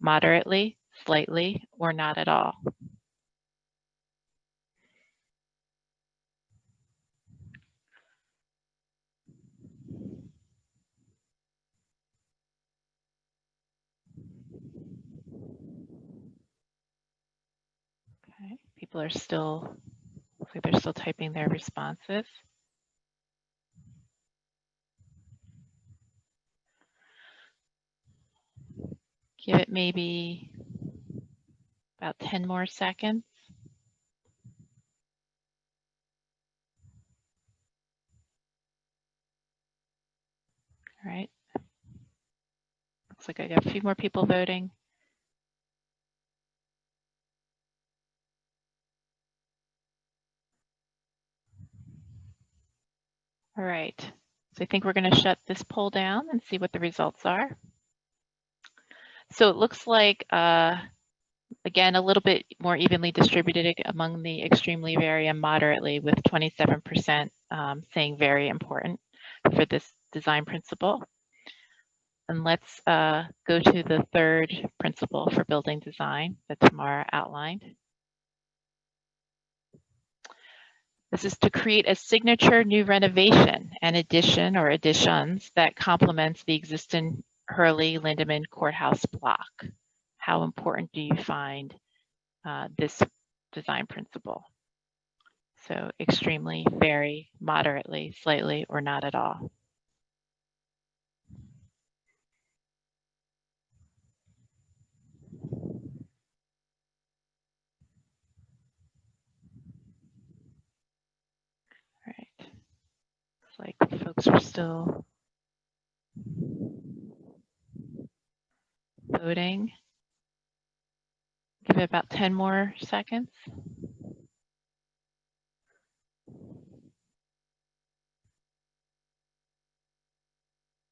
moderately, slightly, or not at all? Okay, people are still, looks like they're still typing their responses. Give it maybe about 10 more seconds. All right. Looks like I got a few more people voting. All right. So I think we're going to shut this poll down and see what the results are. So it looks like, again, a little bit more evenly distributed among the extremely, very, and moderately, with 27% saying very important for this design principle. And let's go to the third principle for building design that Tamara outlined. This is to create a signature new renovation and addition or additions that complements the existing Hurley Lindemann Courthouse block. How important do you find this design principle? So extremely, very, moderately, slightly, or not at all. All right. Looks like folks are still voting. Give it about 10 more seconds.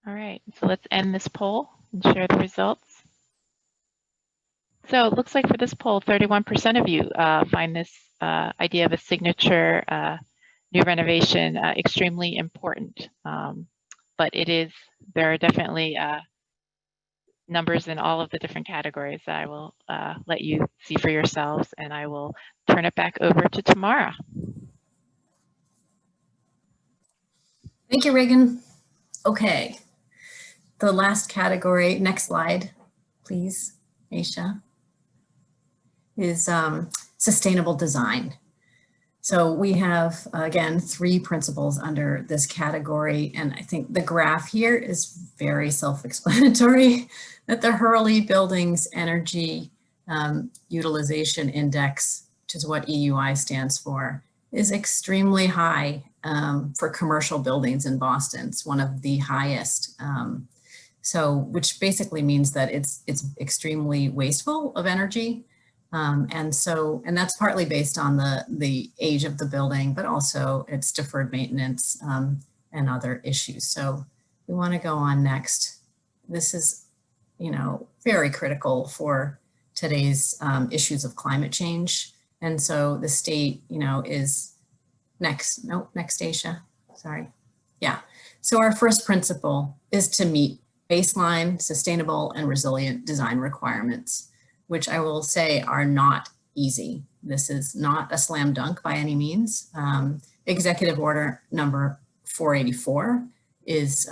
All right, so let's end this poll and share the results. So it looks like for this poll, 31% of you find this idea of a signature new renovation extremely important. But there are definitely numbers in all of the different categories that I will let you see for yourselves, and I will turn it back over to Tamara. Thank you, Reagan. Okay, the last category, next slide, please, Aisha, is sustainable design. So we have, again, 3 principles under this category, and I think the graph here is very self-explanatory, that the Hurley Buildings Energy Utilization Index, which is what EUI stands for, is extremely high for commercial buildings in Boston. It's one of the highest. Which basically means that it's extremely wasteful of energy. And that's partly based on the age of the building, but also its deferred maintenance and other issues. So we want to go on next. This is, very critical for today's issues of climate change. And so the state, is next. Nope, next, Aisha. Sorry. Yeah. So our first principle is to meet baseline, sustainable, and resilient design requirements, which I will say are not easy. This is not a slam dunk by any means. Executive Order number 484 is,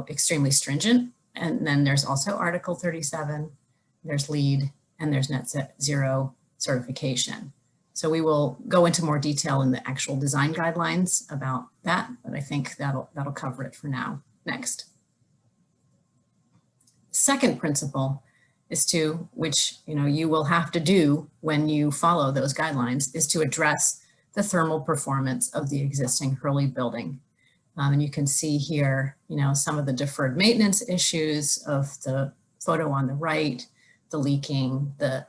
extremely stringent. And then there's also Article 37, there's LEED, and there's net zero certification. So we will go into more detail in the actual design guidelines about that, but I think that'll cover it for now. Next. Second principle is to, which you will have to do when you follow those guidelines, is to address the thermal performance of the existing Hurley building. And you can see here, some of the deferred maintenance issues of the photo on the right, the leaking, the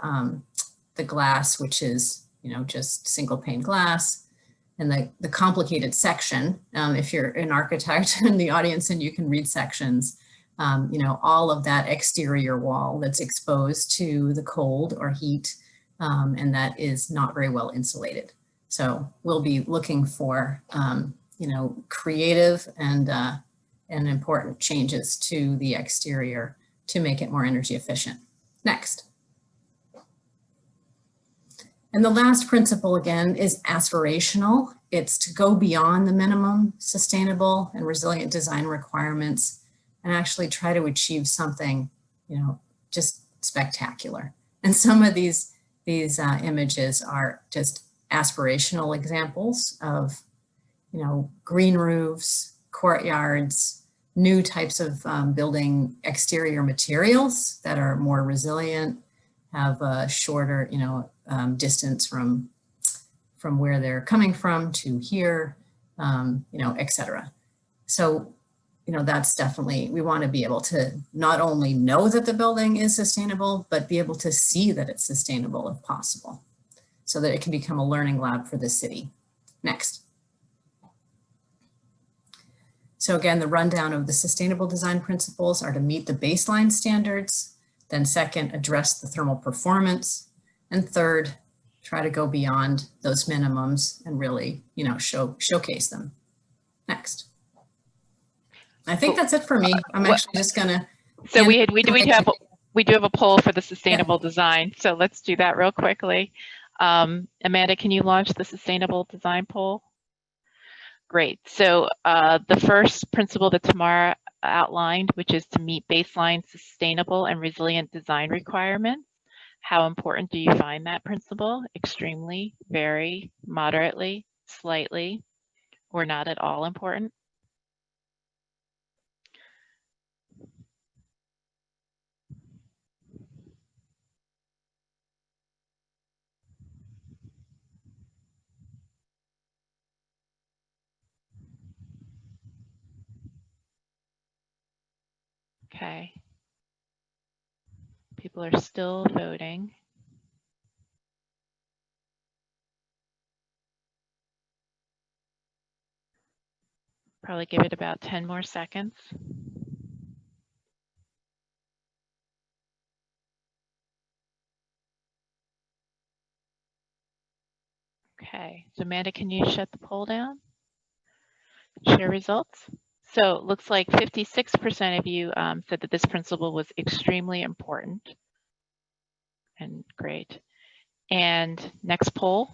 glass, which is, just single pane glass, and the complicated section. If you're an architect in the audience and you can read sections, all of that exterior wall that's exposed to the cold or heat, and that is not very well insulated. So we'll be looking for, creative and important changes to the exterior to make it more energy efficient. Next. And the last principle, again, is aspirational. It's to go beyond the minimum sustainable and resilient design requirements and actually try to achieve something, just spectacular. And some of these images are just aspirational examples of, green roofs, courtyards, new types of building exterior materials that are more resilient, have a shorter, distance from where they're coming from to here, et cetera. So, that's definitely, we want to be able to not only know that the building is sustainable, but be able to see that it's sustainable if possible, so that it can become a learning lab for the city. Next. So again, the rundown of the sustainable design principles are to meet the baseline standards, then second, address the thermal performance, and third, try to go beyond those minimums and really, showcase them. Next. I think that's it for me. I'm actually just gonna. So we do have a poll for the sustainable design. So let's do that real quickly. Amanda, can you launch the sustainable design poll? Great. So the first principle that Tamara outlined, which is to meet baseline sustainable and resilient design requirements. How important do you find that principle? Extremely, very, moderately, slightly, or not at all important? Okay. People are still voting. Probably give it about 10 more seconds. Okay, so Amanda, can you shut the poll down? Share results. So it looks like 56% of you said that this principle was extremely important. And great. And next poll.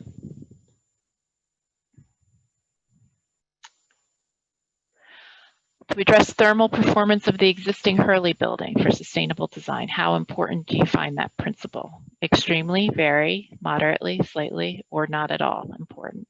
To address thermal performance of the existing Hurley building for sustainable design, how important do you find that principle? Extremely, very, moderately, slightly, or not at all important?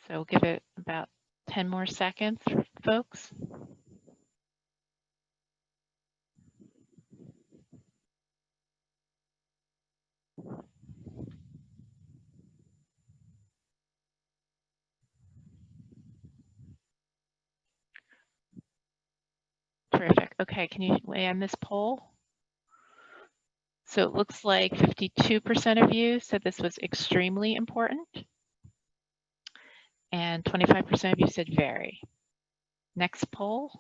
So we'll give it about 10 more seconds, folks. Terrific. Okay, can you weigh on this poll? So it looks like 52% of you said this was extremely important, and 25% of you said very. Next poll.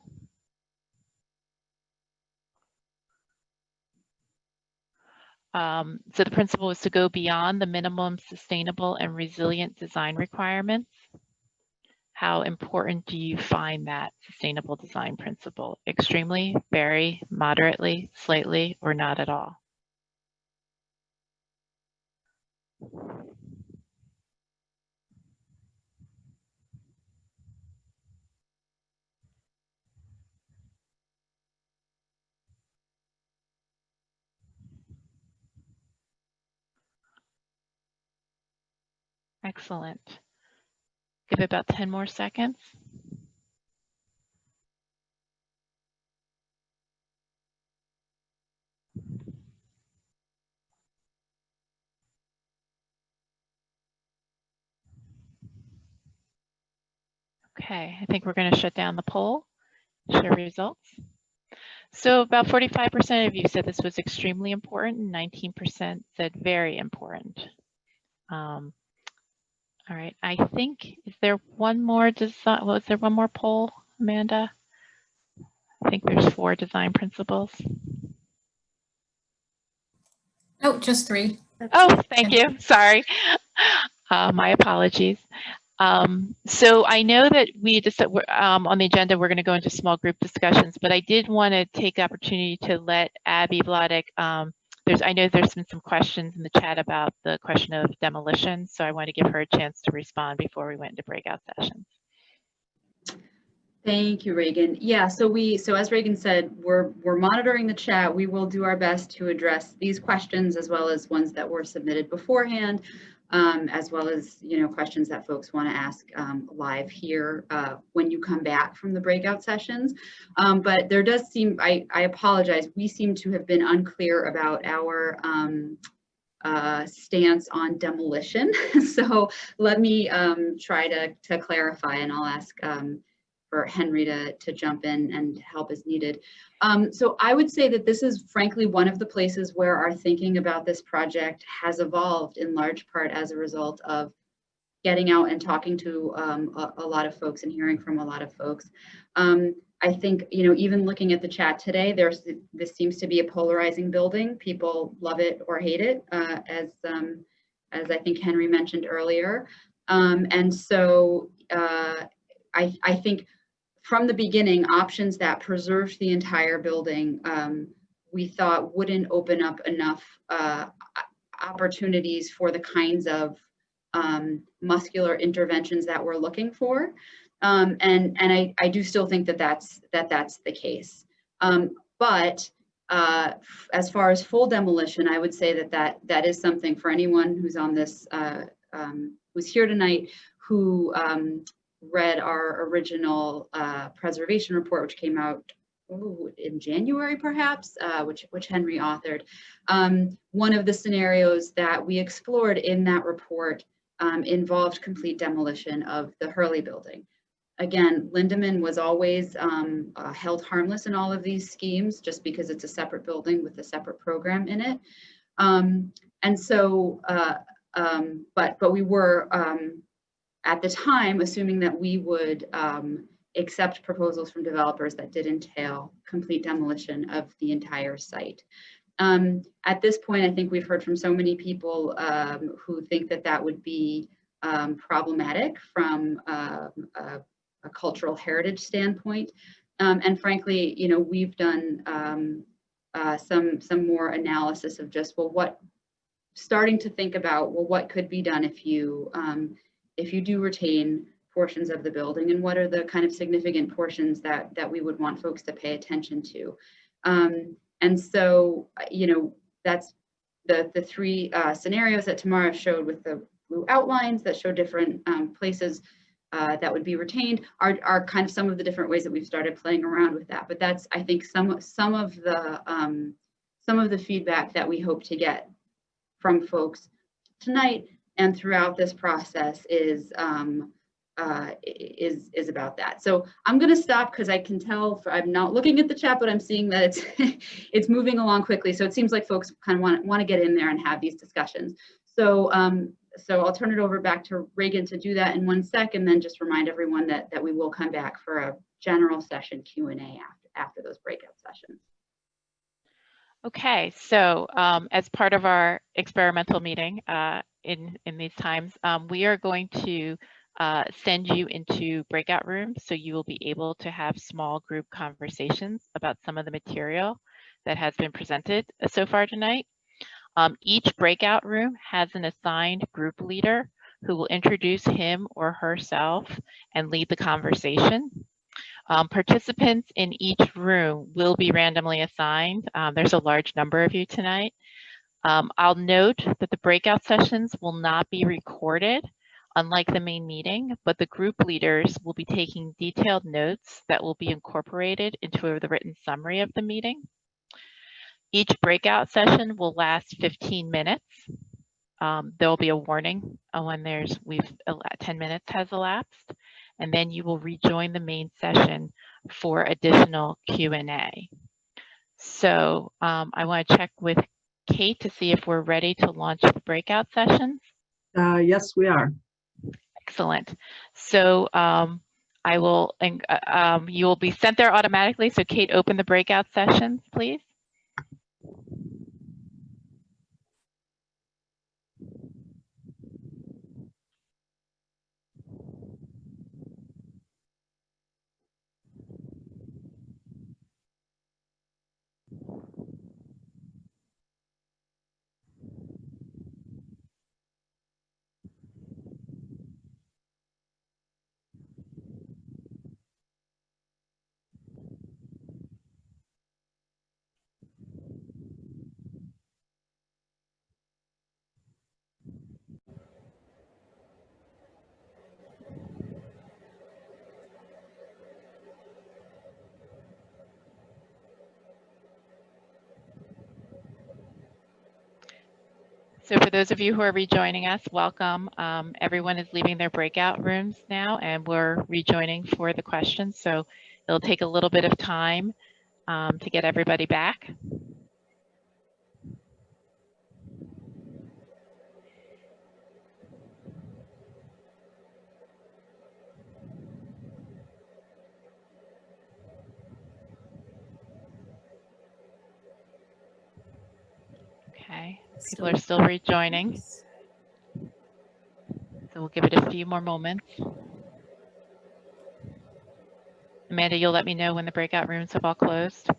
So the principle was to go beyond the minimum sustainable and resilient design requirements. How important do you find that sustainable design principle? Extremely, very, moderately, slightly, or not at all? Excellent. Give it about 10 more seconds. Okay, I think we're going to shut down the poll, share results. So about 45% of you said this was extremely important, and 19% said very important. All right, I think, is there one more design, was there one more poll, Amanda? I think there's 4 design principles. Oh, just 3. Oh, thank you, sorry. My apologies. So I know that we just on the agenda, we're going to go into small group discussions, but I did want to take the opportunity to let Abby Vladek, I know there's been some questions in the chat about the question of demolition, so I want to give her a chance to respond before we went into breakout sessions. Thank you, Reagan. Yeah, so as Reagan said, we're monitoring the chat. We will do our best to address these questions as well as ones that were submitted beforehand, as well as questions that folks want to ask live here when you come back from the breakout sessions. But there does seem, I apologize, we seem to have been unclear about our stance on demolition. So let me try to clarify, and I'll ask for Henry to jump in and help as needed. So I would say that this is frankly one of the places where our thinking about this project has evolved in large part as a result of getting out and talking to a lot of folks and hearing from a lot of folks. I think, even looking at the chat today, this seems to be a polarizing building. People love it or hate it, as I think Henry mentioned earlier. And so I think from the beginning, options that preserved the entire building, we thought wouldn't open up enough opportunities for the kinds of muscular interventions that we're looking for. And I do still think that that's the case. But as far as full demolition, I would say that is something for anyone who's on this, who's here tonight, who read our original preservation report, which came out in January, perhaps, which Henry authored. One of the scenarios that we explored in that report involved complete demolition of the Hurley building. Again, Lindemann was always held harmless in all of these schemes just because it's a separate building with a separate program in it. And so, but we were at the time assuming that we would accept proposals from developers that did entail complete demolition of the entire site. At this point, I think we've heard from so many people who think that that would be problematic from a cultural heritage standpoint. And frankly, you know, we've done some more analysis of just, well, starting to think about, well, what could be done if you do retain portions of the building, and what are the kind of significant portions that we would want folks to pay attention to. And so, you know, that's the three scenarios that Tamara showed with the blue outlines that show different places that would be retained are kind of some of the different ways that we've started playing around with that. But that's, I think, some of the feedback that we hope to get from folks tonight and throughout this process is about that. So I'm going to stop because I can tell I'm not looking at the chat, but I'm seeing that it's it's moving along quickly. So it seems like folks kind of want to get in there and have these discussions. So so I'll turn it over back to Reagan to do that in 1 sec, and then just remind everyone that we will come back for a general session Q&A after those breakout sessions. Okay, so as part of our experimental meeting in these times, we are going to send you into breakout rooms, so you will be able to have small group conversations about some of the material that has been presented so far tonight. Each breakout room has an assigned group leader who will introduce him or herself and lead the conversation. Participants in each room will be randomly assigned. There's a large number of you tonight. I'll note that the breakout sessions will not be recorded, unlike the main meeting, but the group leaders will be taking detailed notes that will be incorporated into the written summary of the meeting. Each breakout session will last 15 minutes. There will be a warning when 10 minutes has elapsed, and then you will rejoin the main session for additional Q&A. So I want to check with Kate to see if we're ready to launch the breakout sessions. Yes, we are. Excellent. So I will, you will be sent there automatically. So Kate, open the breakout sessions, please. So for those of you who are rejoining us, welcome. Everyone is leaving their breakout rooms now, and we're rejoining for the questions. So it'll take a little bit of time to get everybody back. Okay, people are still rejoining. So we'll give it a few more moments. Amanda, you'll let me know when the breakout rooms have all closed.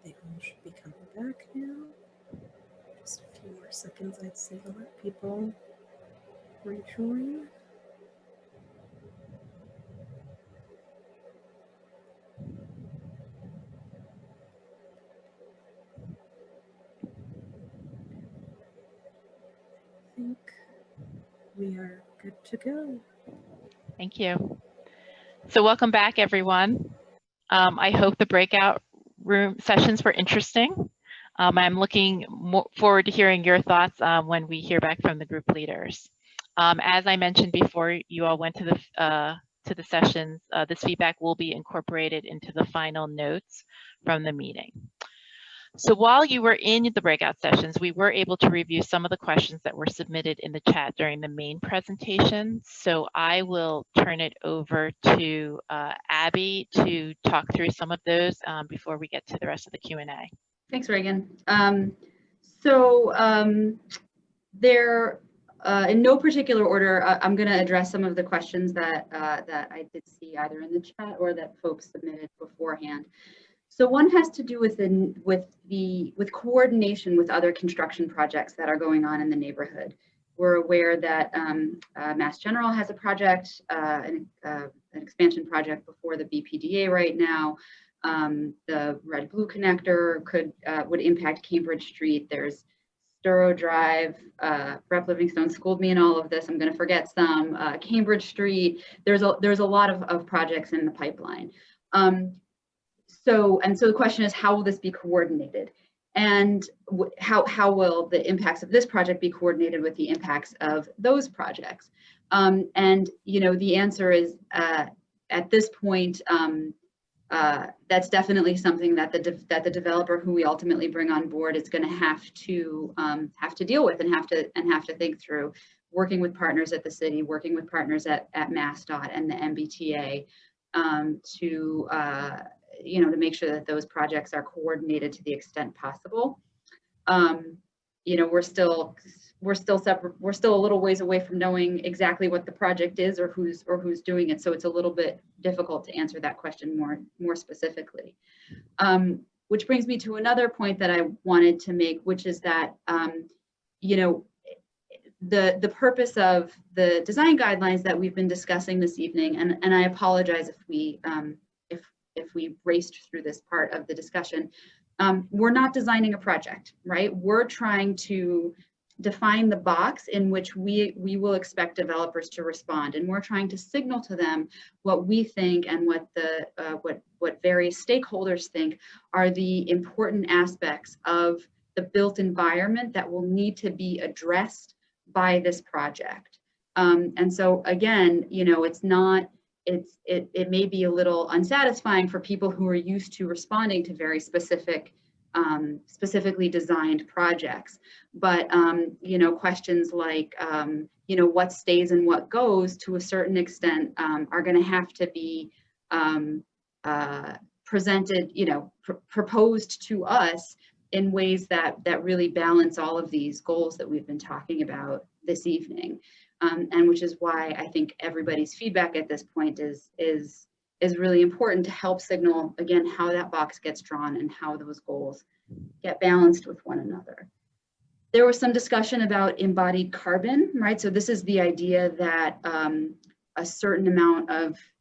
They all should be coming back now. Just a few more seconds, I'd say, to let people rejoin. I think we are good to go. Thank you. So welcome back, everyone. I hope the breakout room sessions were interesting. I'm looking forward to hearing your thoughts when we hear back from the group leaders. As I mentioned before, you all went to the sessions. This feedback will be incorporated into the final notes from the meeting. So while you were in the breakout sessions, we were able to review some of the questions that were submitted in the chat during the main presentation. So I will turn it over to Abby to talk through some of those before we get to the rest of the Q&A. Thanks, Reagan. There, in no particular order, I'm going to address some of the questions that I did see either in the chat or that folks submitted beforehand. So one has to do with coordination with other construction projects that are going on in the neighborhood. We're aware that Mass General has a project, an expansion project before the BPDA right now. The red-blue connector would impact Cambridge Street. There's Sturrow Drive, Rep. Livingstone schooled me in all of this. I'm going to forget some. Cambridge Street. There's a lot of projects in the pipeline. So the question is, how will this be coordinated? And how will the impacts of this project be coordinated with the impacts of those projects? And the answer is at this point, that's definitely something that the developer who we ultimately bring on board is going to have to deal with and have to think through, working with partners at the city, working with partners at MassDOT and the MBTA to make sure that those projects are coordinated to the extent possible. We're still separate. We're still a little ways away from knowing exactly what the project is or who's doing it. So it's a little bit difficult to answer that question more specifically. Which brings me to another point that I wanted to make, which is that the purpose of the design guidelines that we've been discussing this evening, and I apologize if we raced through this part of the discussion. We're not designing a project, right? We're trying to define the box in which we will expect developers to respond, and we're trying to signal to them what we think and what various stakeholders think are the important aspects of the built environment that will need to be addressed by this project. And so again, it may be a little unsatisfying for people who are used to responding to very specifically designed projects. But, questions like, what stays and what goes to a certain extent are going to have to be presented, proposed to us in ways that really balance all of these goals that we've been talking about this evening. And which is why I think everybody's feedback at this point is really important to help signal, again, how that box gets drawn and how those goals get balanced with one another. There was some discussion about embodied carbon, right? So this is the idea that a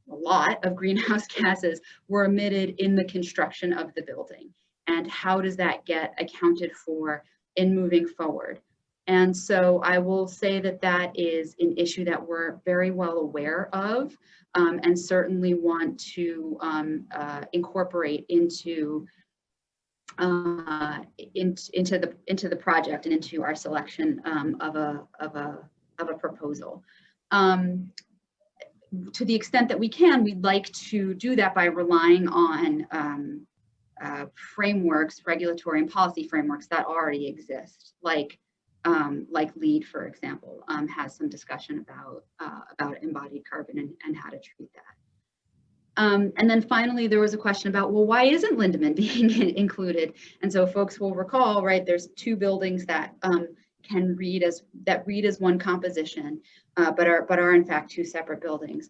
lot of greenhouse gases were emitted in the construction of the building. And how does that get accounted for in moving forward? And so I will say that is an issue that we're very well aware of and certainly want to incorporate into the project and into our selection of a proposal. To the extent that we can, we'd like to do that by relying on frameworks, regulatory and policy frameworks that already exist, like LEED, for example, has some discussion about embodied carbon and how to treat that. And then finally, there was a question about, well, why isn't Lindemann being included? And so folks will recall, right, there's two buildings that read as one composition, but are in fact two separate buildings.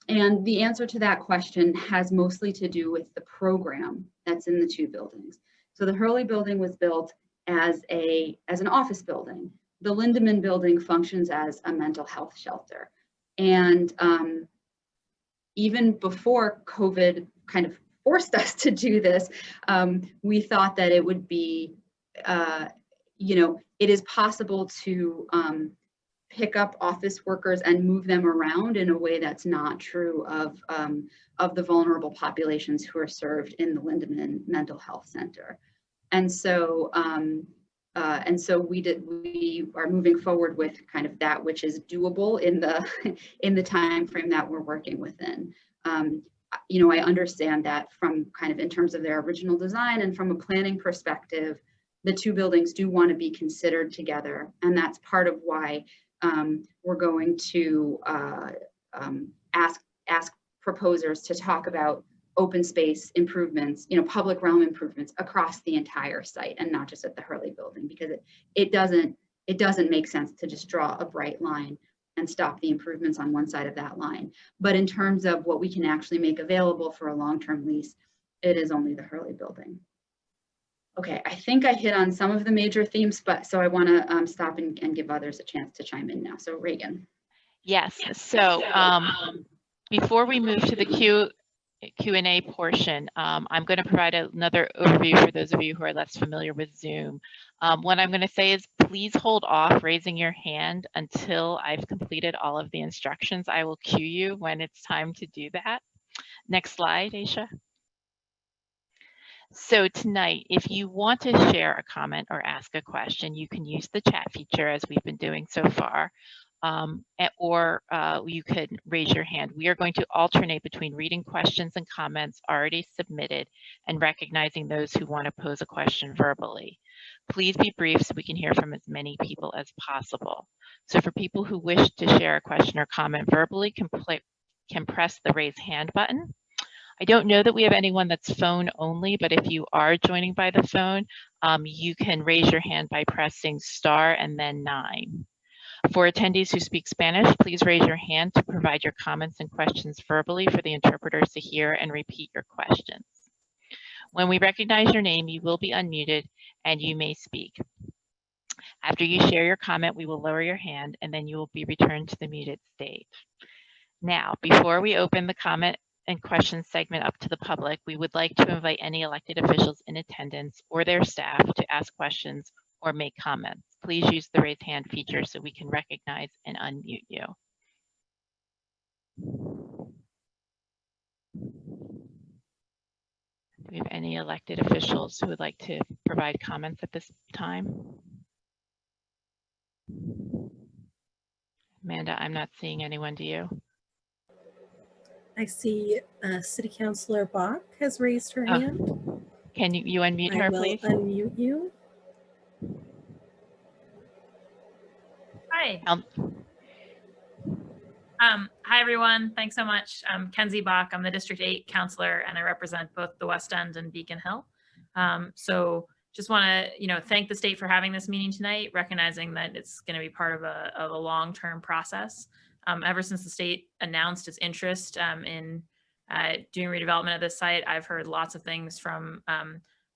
And the answer to that question has mostly to do with the program that's in the two buildings. So the Hurley building was built as an office building. The Lindemann building functions as a mental health shelter. And even before COVID kind of forced us to do this, we thought that it would be, it is possible to pick up office workers and move them around in a way that's not true of the vulnerable populations who are served in the Lindemann Mental Health Center. And so we are moving forward with kind of that which is doable in the in the time frame that we're working within. You know, I understand that from kind of in terms of their original design and from a planning perspective, the two buildings do want to be considered together, and that's part of why we're going to ask proposers to talk about open space improvements, you know, public realm improvements across the entire site and not just at the Hurley building, because it doesn't make sense to just draw a bright line and stop the improvements on one side of that line. But in terms of what we can actually make available for a long-term lease, it is only the Hurley building. Okay, I think I hit on some of the major themes, but so I want to stop and give others a chance to chime in now. So Reagan. Yes, so before we move to the Q&A portion, I'm going to provide another overview for those of you who are less familiar with Zoom. What I'm going to say is please hold off raising your hand until I've completed all of the instructions. I will cue you when it's time to do that. Next slide, Aisha. So tonight, if you want to share a comment or ask a question, you can use the chat feature as we've been doing so far. Or you could raise your hand. We are going to alternate between reading questions and comments already submitted and recognizing those who want to pose a question verbally. Please be brief so we can hear from as many people as possible. So for people who wish to share a question or comment verbally, can press the raise hand button. I don't know that we have anyone that's phone only, but if you are joining by the phone, you can raise your hand by pressing star and then 9. For attendees who speak Spanish, please raise your hand to provide your comments and questions verbally for the interpreters to hear and repeat your questions. When we recognize your name, you will be unmuted and you may speak. After you share your comment, we will lower your hand and then you will be returned to the muted stage. Now, before we open the comment and question segment up to the public, we would like to invite any elected officials in attendance or their staff to ask questions or make comments. Please use the raise hand feature so we can recognize and unmute you. Do we have any elected officials who would like to provide comments at this time? Amanda, I'm not seeing anyone, do you? I see City Councilor Bach has raised her hand. Can you unmute her, please? I will unmute you. Hi. Hi, everyone. Thanks so much. I'm Kenzie Bach. I'm the District 8 counselor, and I represent both the West End and Beacon Hill. So just want to, thank the state for having this meeting tonight, recognizing that it's going to be part of a long-term process. Ever since the state announced its interest in doing redevelopment of this site, I've heard lots of things from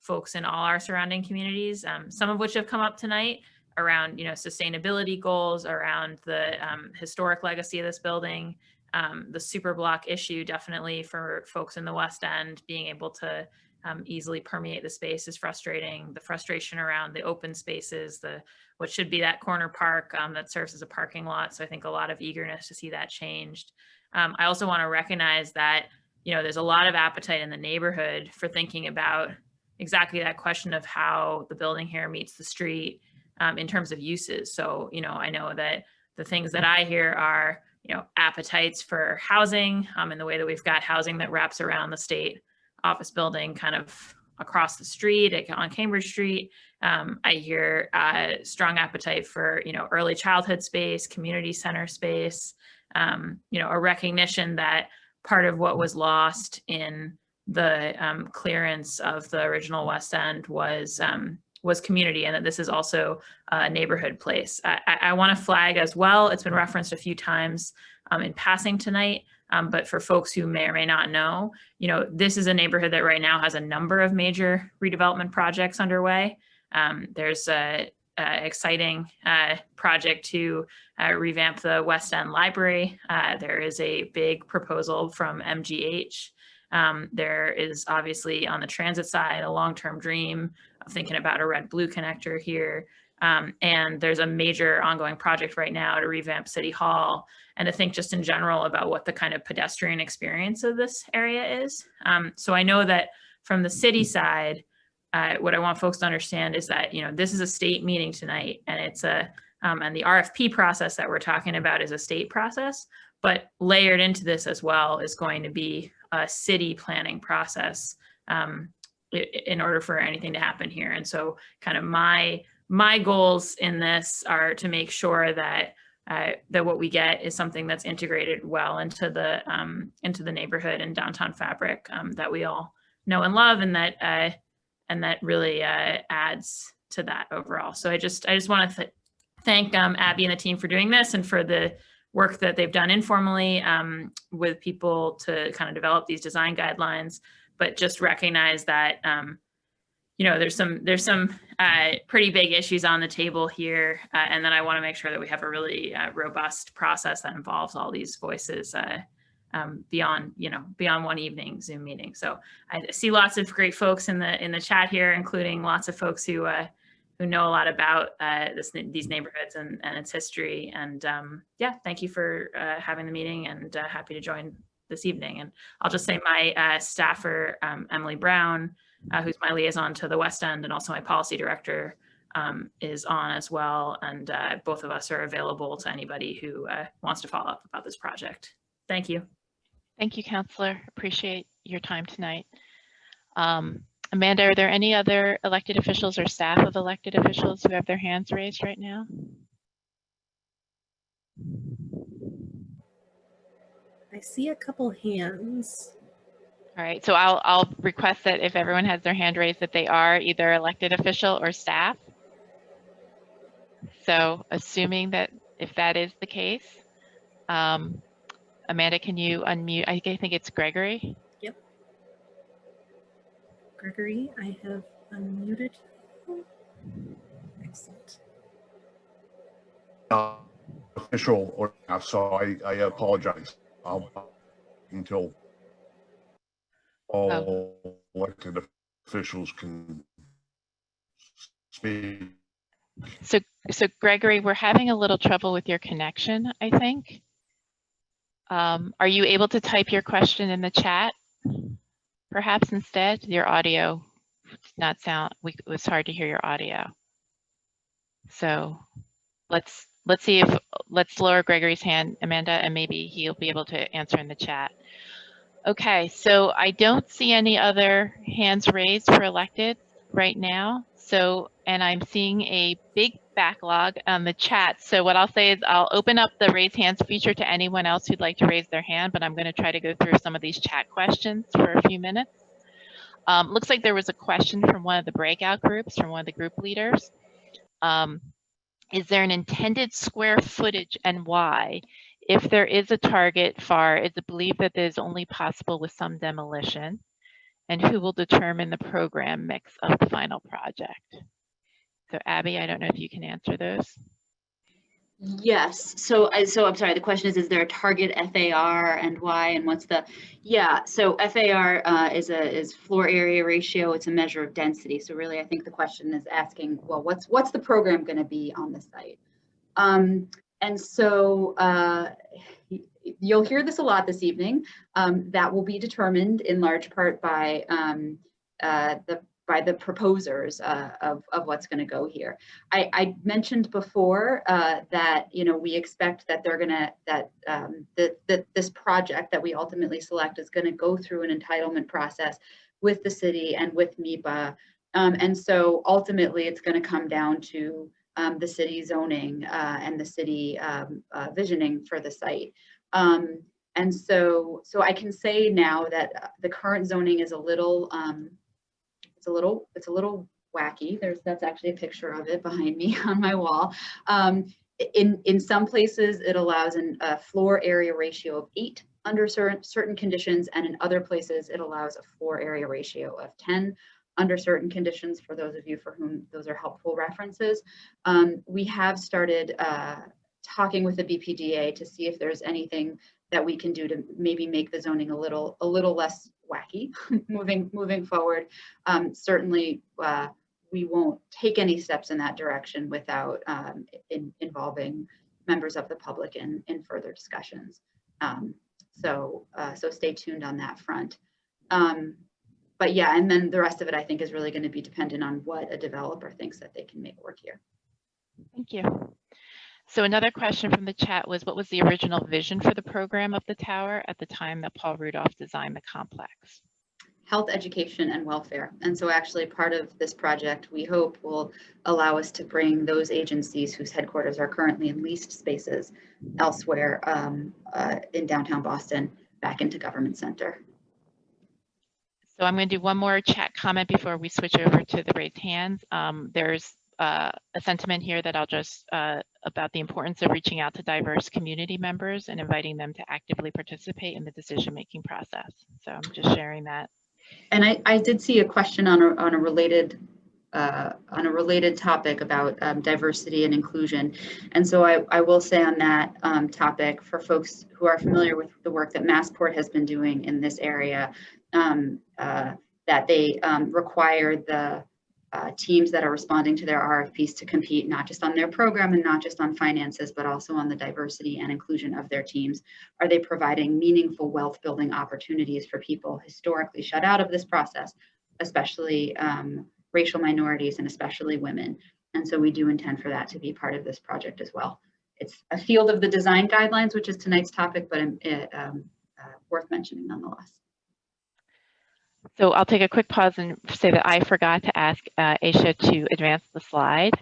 folks in all our surrounding communities, some of which have come up tonight around, sustainability goals, around the historic legacy of this building, the super block issue, definitely for folks in the West End, being able to easily permeate the space is frustrating. The frustration around the open spaces, what should be that corner park that serves as a parking lot. So I think a lot of eagerness to see that changed. I also want to recognize that, there's a lot of appetite in the neighborhood for thinking about exactly that question of how the building here meets the street in terms of uses. So, I know that the things that I hear are, appetites for housing in the way that we've got housing that wraps around the state office building kind of across the street on Cambridge Street. I hear strong appetite for, early childhood space, community center space, a recognition that part of what was lost in the clearance of the original West End was community, and that this is also a neighborhood place. I want to flag as well, it's been referenced a few times in passing tonight, but for folks who may or may not know, this is a neighborhood that right now has a number of major redevelopment projects underway. There's a exciting project to revamp the West End Library. There is a big proposal from MGH. There is obviously on the transit side a long-term dream of thinking about a red-blue connector here. And there's a major ongoing project right now to revamp City Hall and to think just in general about what the kind of pedestrian experience of this area is. So I know that from the city side, what I want folks to understand is that, this is a state meeting tonight, and it's and the RFP process that we're talking about is a state process, but layered into this as well is going to be a city planning process in order for anything to happen here. And so kind of my goals in this are to make sure that that what we get is something that's integrated well into the neighborhood and downtown fabric that we all know and love, and that really adds to that overall. So I just want to thank Abby and the team for doing this and for the work that they've done informally with people to kind of develop these design guidelines, but just recognize that there's some pretty big issues on the table here, and then I want to make sure that we have a really robust process that involves all these voices beyond one evening Zoom meeting. So I see lots of great folks in the chat here, including lots of folks who know a lot about these neighborhoods and its history. And yeah, thank you for having the meeting, and happy to join this evening. And I'll just say my staffer, Emily Brown, who's my liaison to the West End and also my policy director, is on as well. And both of us are available to anybody who wants to follow up about this project. Thank you. Thank you, Councillor. Appreciate your time tonight. Amanda, are there any other elected officials or staff of elected officials who have their hands raised right now? I see a couple hands. All right, so I'll request that if everyone has their hand raised, that they are either elected official or staff. So assuming that if that is the case, Amanda, can you unmute? I think it's Gregory. Yep. Gregory, I have unmuted you. Excellent. Official or not, so I apologize. I'll until all elected officials can speak. So Gregory, we're having a little trouble with your connection, I think. Are you able to type your question in the chat? Perhaps instead, your audio did not sound, it was hard to hear your audio. So let's lower Gregory's hand, Amanda, and maybe he'll be able to answer in the chat. Okay, so I don't see any other hands raised for elected right now. So, and I'm seeing a big backlog on the chat. So what I'll say is I'll open up the raise hands feature to anyone else who'd like to raise their hand, but I'm going to try to go through some of these chat questions for a few minutes. Looks like there was a question from one of the breakout groups, from one of the group leaders. Is there an intended square footage and why? If there is a target FAR, is it believed that it is only possible with some demolition? And who will determine the program mix of the final project? So Abby, I don't know if you can answer those. Yes. So I'm sorry. The question is there a target FAR and why, and what's the? Yeah. So FAR is floor area ratio. It's a measure of density. So really, I think the question is asking, well, what's the program going to be on the site? And so you'll hear this a lot this evening. That will be determined in large part by the proposers of what's going to go here. I mentioned before that we expect that they're going to that this project that we ultimately select is going to go through an entitlement process with the city and with MEPA, and so ultimately it's going to come down to the city zoning and the city visioning for the site. And so I can say now that the current zoning is a little it's a little wacky. That's actually a picture of it behind me on my wall. In some places, it allows a floor area ratio of 8 under certain conditions, and in other places, it allows a floor area ratio of 10 under certain conditions. For those of you for whom those are helpful references, we have started talking with the BPDA to see if there's anything that we can do to maybe make the zoning a little less wacky moving forward. Certainly, we won't take any steps in that direction without involving members of the public in further discussions. So stay tuned on that front. but yeah, and then the rest of it I think is really going to be dependent on what a developer thinks that they can make work here. Thank you. So another question from the chat was, what was the original vision for the program of the tower at the time that Paul Rudolph designed the complex? Health, education, and welfare. And so actually part of this project, we hope, will allow us to bring those agencies whose headquarters are currently in leased spaces elsewhere in downtown Boston back into Government Center. So I'm going to do one more chat comment before we switch over to the raised hands. There's a sentiment here that I'll just about the importance of reaching out to diverse community members and inviting them to actively participate in the decision-making process. So I'm just sharing that. And I did see a question on a related topic about diversity and inclusion. And so I will say on that topic, for folks who are familiar with the work that Massport has been doing in this area, that they require the teams that are responding to their RFPs to compete not just on their program and not just on finances, but also on the diversity and inclusion of their teams. Are they providing meaningful wealth building opportunities for people historically shut out of this process, especially racial minorities and especially women? And so we do intend for that to be part of this project as well. It's a field of the design guidelines, which is tonight's topic, but worth mentioning nonetheless. So I'll take a quick pause and say that I forgot to ask Aisha to advance the slide,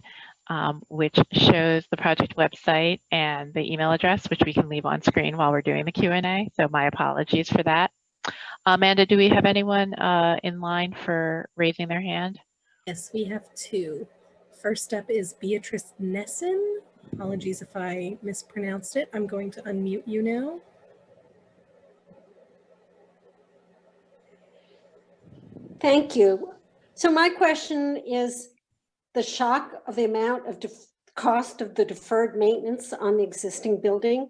which shows the project website and the email address, which we can leave on screen while we're doing the Q&A. So my apologies for that. Amanda, do we have anyone in line for raising their hand? Yes, we have two. First up is Beatrice Nesson. Apologies if I mispronounced it. I'm going to unmute you now. Thank you. So my question is the shock of the amount of cost of the deferred maintenance on the existing building.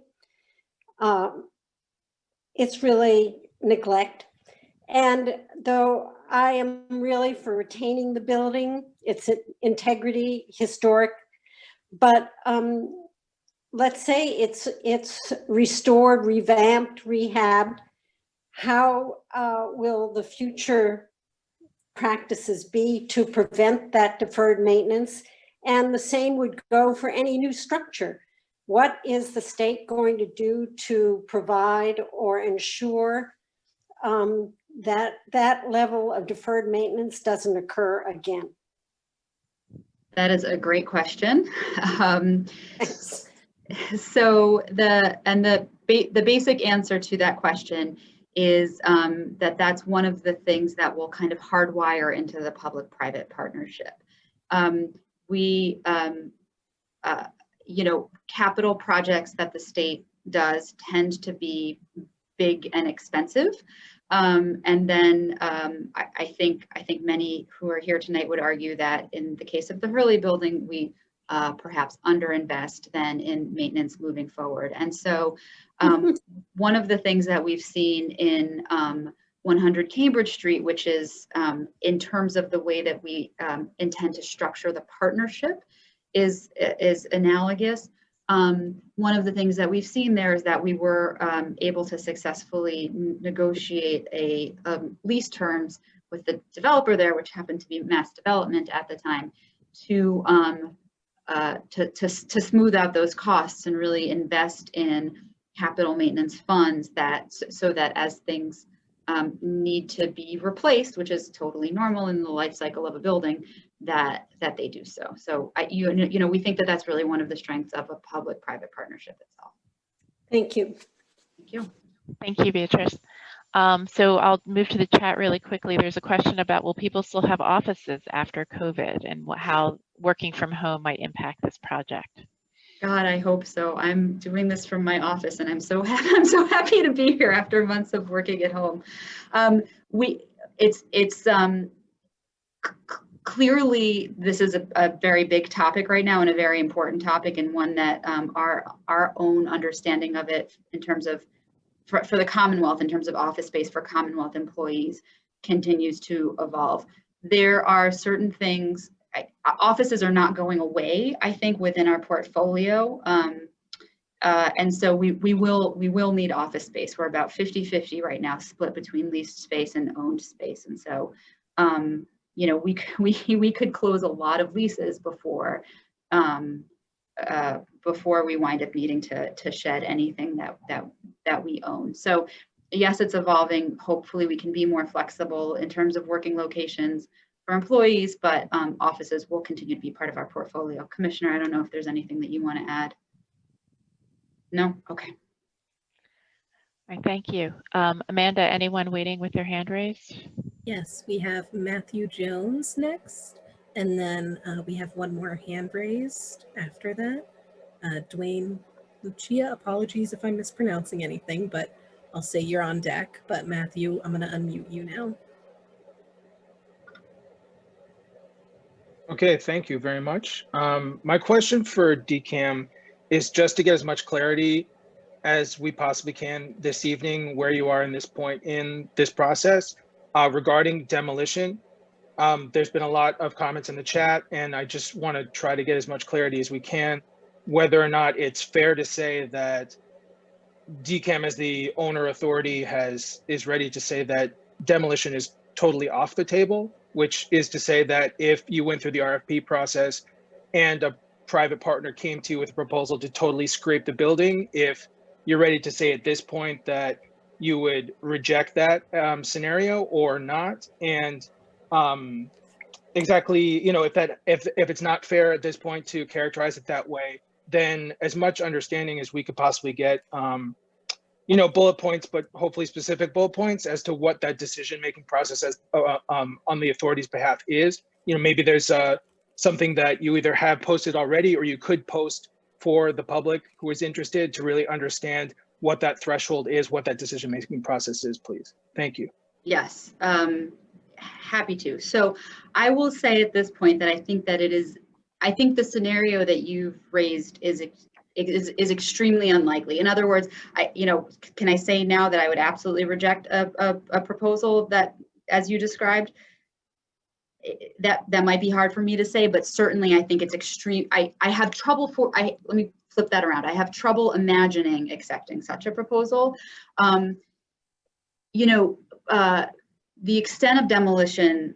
It's really neglect. And though I am really for retaining the building, its integrity, historic, but let's say it's restored, revamped, rehabbed, how will the future practices be to prevent that deferred maintenance? And the same would go for any new structure. What is the state going to do to provide or ensure that that level of deferred maintenance doesn't occur again? That is a great question. So the basic answer to that question is that's one of the things that will kind of hardwire into the public-private partnership. Capital projects that the state does tend to be big and expensive. And then I think many who are here tonight would argue that in the case of the Hurley building, we perhaps underinvest then in maintenance moving forward. And so one of the things that we've seen in 100 Cambridge Street, which is in terms of the way that we intend to structure the partnership, is analogous. One of the things that we've seen there is that we were able to successfully negotiate a lease terms with the developer there, which happened to be Mass Development at the time, to smooth out those costs and really invest in capital maintenance funds so that as things need to be replaced, which is totally normal in the life cycle of a building, that they do so. So we think that that's really one of the strengths of a public-private partnership itself. Thank you. Thank you. Thank you, Beatrice. So I'll move to the chat really quickly. There's a question about, will people still have offices after COVID, and how working from home might impact this project? God, I hope so. I'm doing this from my office, and I'm so happy to be here after months of working at home. Clearly, this is a very big topic right now, and a very important topic, and one that our own understanding of it in terms of for the Commonwealth, in terms of office space for Commonwealth employees, continues to evolve. There are certain things. Offices are not going away, I think, within our portfolio. And so we will need office space. We're about 50-50 right now, split between leased space and owned space. And so, you know, we could close a lot of leases before we wind up needing to shed anything that we own. So yes, it's evolving. Hopefully we can be more flexible in terms of working locations for employees, but offices will continue to be part of our portfolio. Commissioner, I don't know if there's anything that you want to add. No? Okay. All right, thank you. Amanda, anyone waiting with their hand raised? Yes, we have Matthew Jones next, and then we have one more hand raised after that. Dwayne Lucia, apologies if I'm mispronouncing anything, but I'll say you're on deck. But Matthew, I'm going to unmute you now. Okay, thank you very much. My question for DCAM is just to get as much clarity as we possibly can this evening, where you are in this point in this process regarding demolition. There's been a lot of comments in the chat, and I just want to try to get as much clarity as we can, whether or not it's fair to say that DCAM as the owner authority is ready to say that demolition is totally off the table, which is to say that if you went through the RFP process and a private partner came to you with a proposal to totally scrape the building, if you're ready to say at this point that you would reject that scenario or not, and exactly, you know, if it's not fair at this point to characterize it that way, then as much understanding as we could possibly get, you know, bullet points, but hopefully specific bullet points as to what that decision-making process on the authority's behalf is. You know, maybe there's something that you either have posted already or you could post for the public who is interested to really understand what that threshold is, what that decision-making process is, please. Thank you. Yes, happy to. So I will say at this point that I think the scenario that you've raised is extremely unlikely. In other words, can I say now that I would absolutely reject a proposal that, as you described? That might be hard for me to say, but certainly I think it's extreme. I have trouble let me flip that around. I have trouble imagining accepting such a proposal. The extent of demolition,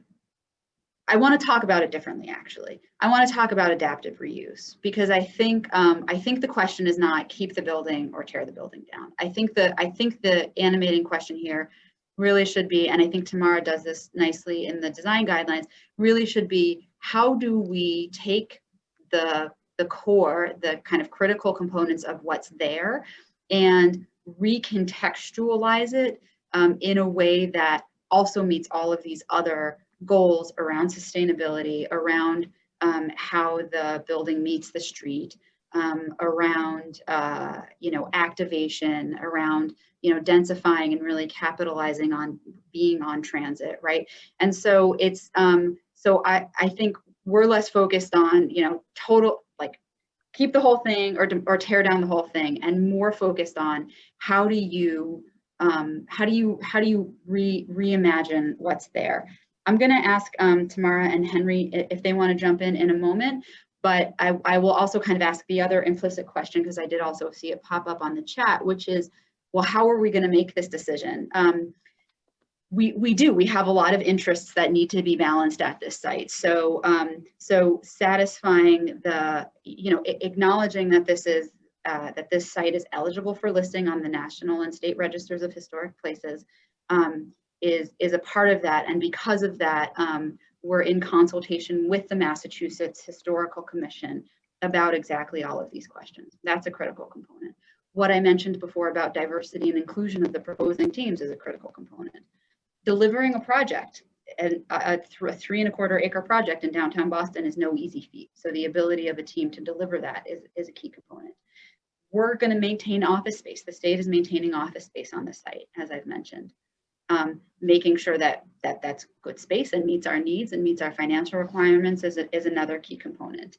I want to talk about it differently, actually. I want to talk about adaptive reuse, because I think the question is not keep the building or tear the building down. I think the animating question here really should be, and I think Tamara does this nicely in the design guidelines, really should be, how do we take the core, the kind of critical components of what's there, and recontextualize it in a way that also meets all of these other goals around sustainability, around how the building meets the street, around activation, around densifying and really capitalizing on being on transit, right? And so it's so I think we're less focused on total, like, keep the whole thing or tear down the whole thing, and more focused on how do you reimagine what's there. I'm going to ask Tamara and Henry if they want to jump in a moment, but I will also kind of ask the other implicit question, because I did also see it pop up on the chat, which is, well, how are we going to make this decision? We have a lot of interests that need to be balanced at this site. So satisfying acknowledging that this site is eligible for listing on the National and State Registers of Historic Places is a part of that. And because of that, we're in consultation with the Massachusetts Historical Commission about exactly all of these questions. That's a critical component. What I mentioned before about diversity and inclusion of the proposing teams is a critical component. Delivering a project, a 3¼ acre project in downtown Boston, is no easy feat. So the ability of a team to deliver that is a key component. We're going to maintain office space. The state is maintaining office space on the site, as I've mentioned. Making sure that that's good space and meets our needs and meets our financial requirements is another key component.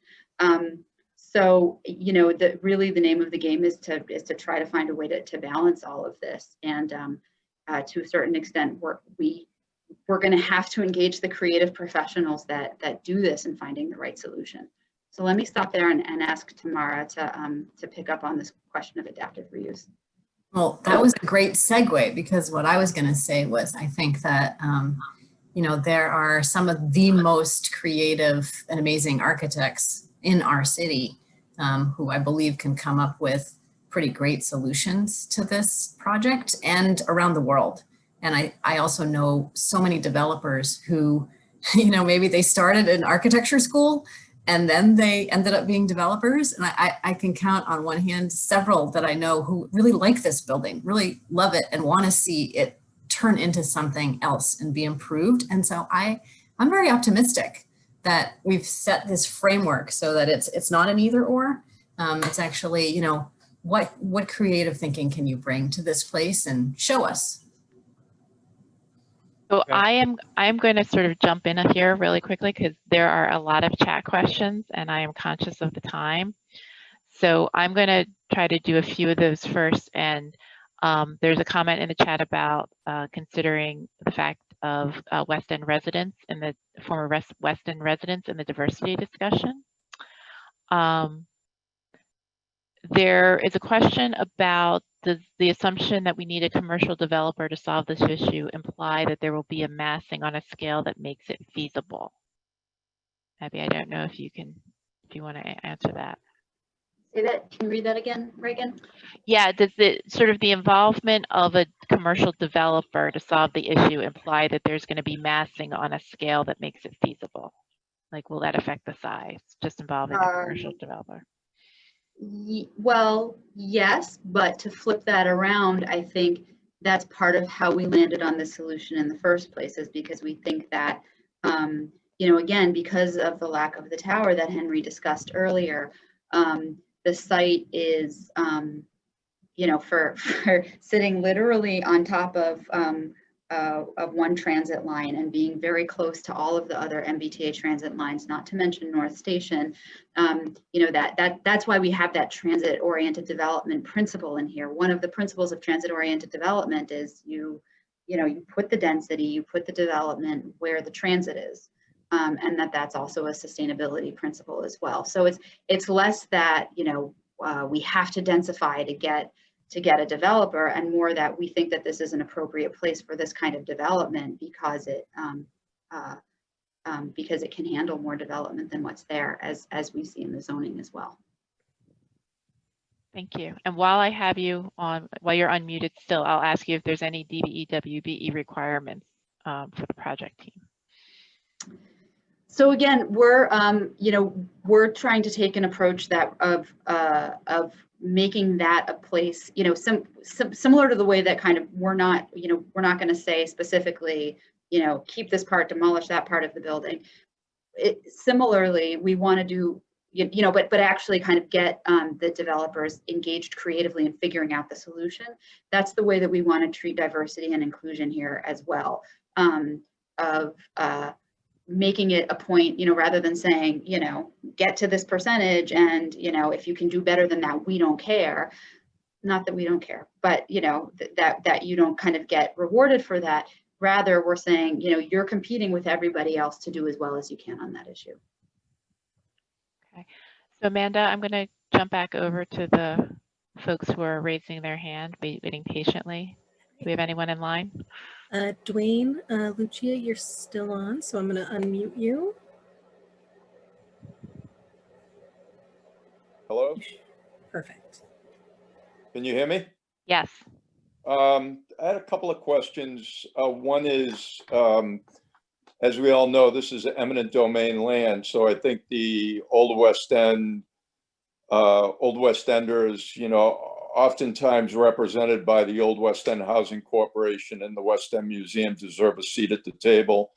So really the name of the game is to try to find a way to balance all of this. And to a certain extent, we're going to have to engage the creative professionals that do this in finding the right solution. So let me stop there and ask Tamara to pick up on question of adaptive reuse. Well, that was a great segue, because what I was going to say was, I think that, you know, there are some of the most creative and amazing architects in our city who I believe can come up with pretty great solutions to this project and around the world. And I also know so many developers who, you know, maybe they started in architecture school and then they ended up being developers. And I can count on one hand several that I know who really like this building, really love it, and want to see it turn into something else and be improved. And so I'm very optimistic that we've set this framework so that it's not an either or. It's actually, you know, what creative thinking can you bring to this place and show us? So I am going to sort of jump in here really quickly, because there are a lot of chat questions and I am conscious of the time. So I'm going to try to do a few of those first. And there's a comment in the chat about considering the fact of West End residents and the former West End residents in the diversity discussion. There is a question about, does the assumption that we need a commercial developer to solve this issue imply that there will be a massing on a scale that makes it feasible? Abby, I don't know if you want to answer that. Say that, can you read that again, Reagan? Yeah, does it sort of the involvement of a commercial developer to solve the issue imply that there's going to be massing on a scale that makes it feasible? Like, will that affect the size, just involving a commercial developer? Well, yes, but to flip that around, I think that's part of how we landed on the solution in the first place, is because we think that, you know, again, because of the lack of the tower that Henry discussed earlier, the site is, you know, for sitting literally on top of one transit line and being very close to all of the other MBTA transit lines, not to mention North Station. You know, that's why we have that transit-oriented development principle in here. One of the principles of transit-oriented development is you put the density, you put the development where the transit is, and that's also a sustainability principle as well. So it's less that, you know, we have to densify to get a developer, and more that we think that this is an appropriate place for this kind of development because it can handle more development than what's there, as we see in the zoning as well. Thank you. And while I have you on, while you're unmuted still, I'll ask you if there's any DBE, WBE requirements for the project team. So again, we're we're trying to take an approach that of making that a place, you know, similar to the way that kind of we're not going to say specifically, you know, keep this part, demolish that part of the building. Similarly, we want to do, you know, but actually kind of get the developers engaged creatively in figuring out the solution. That's the way that we want to treat diversity and inclusion here as well. Making it a point, you know, rather than saying, you know, get to this percentage and, you know, if you can do better than that, we don't care. Not that we don't care, but, you know, that you don't kind of get rewarded for that. Rather, we're saying, you know, you're competing with everybody else to do as well as you can on that issue. Okay. So Amanda, I'm going to jump back over to the folks who are raising their hand, waiting patiently. Do we have anyone in line? Dwayne, Lucia, you're still on, so I'm going to unmute you. Hello? Perfect. Can you hear me? Yes. I had a couple of questions. One is, as we all know, this is eminent domain land. So I think the Old West Enders, you know, oftentimes represented by the Old West End Housing Corporation and the West End Museum, deserve a seat at the table.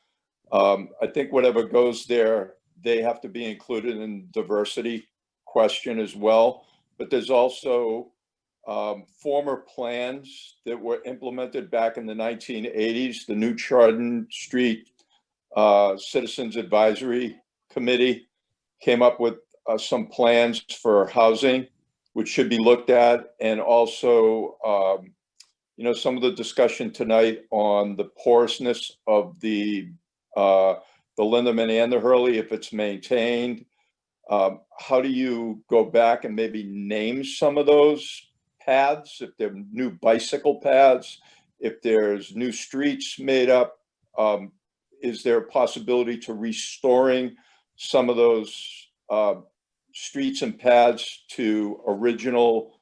I think whatever goes there, they have to be included in diversity question as well. But there's also former plans that were implemented back in the 1980s. The New Chardon Street Citizens Advisory Committee came up with some plans for housing, which should be looked at. And also, you know, some of the discussion tonight on the porousness of the Lindeman and the Hurley, if it's maintained. How do you go back and maybe name some of those paths, if they're new bicycle paths, if there's new streets made up? Is there a possibility to restoring some of those streets and paths to original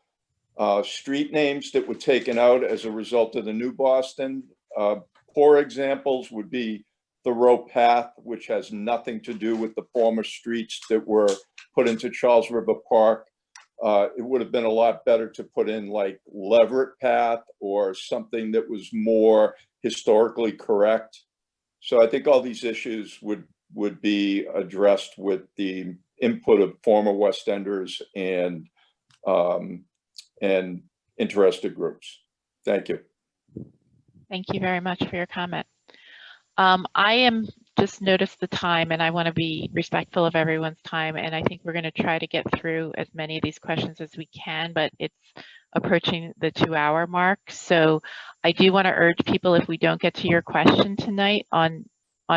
street names that were taken out as a result of the New Boston? Poor examples would be Thoreau Path, which has nothing to do with the former streets that were put into Charles River Park. It would have been a lot better to put in like Leverett Path or something that was more historically correct. So I think all these issues would be addressed with the input of former West Enders and interested groups. Thank you. Thank you very much for your comment. I am just noticed the time, and I want to be respectful of everyone's time, and I think we're going to try to get through as many of these questions as we can, but it's approaching the 2-hour mark. So I do want to urge people, if we don't get to your question tonight on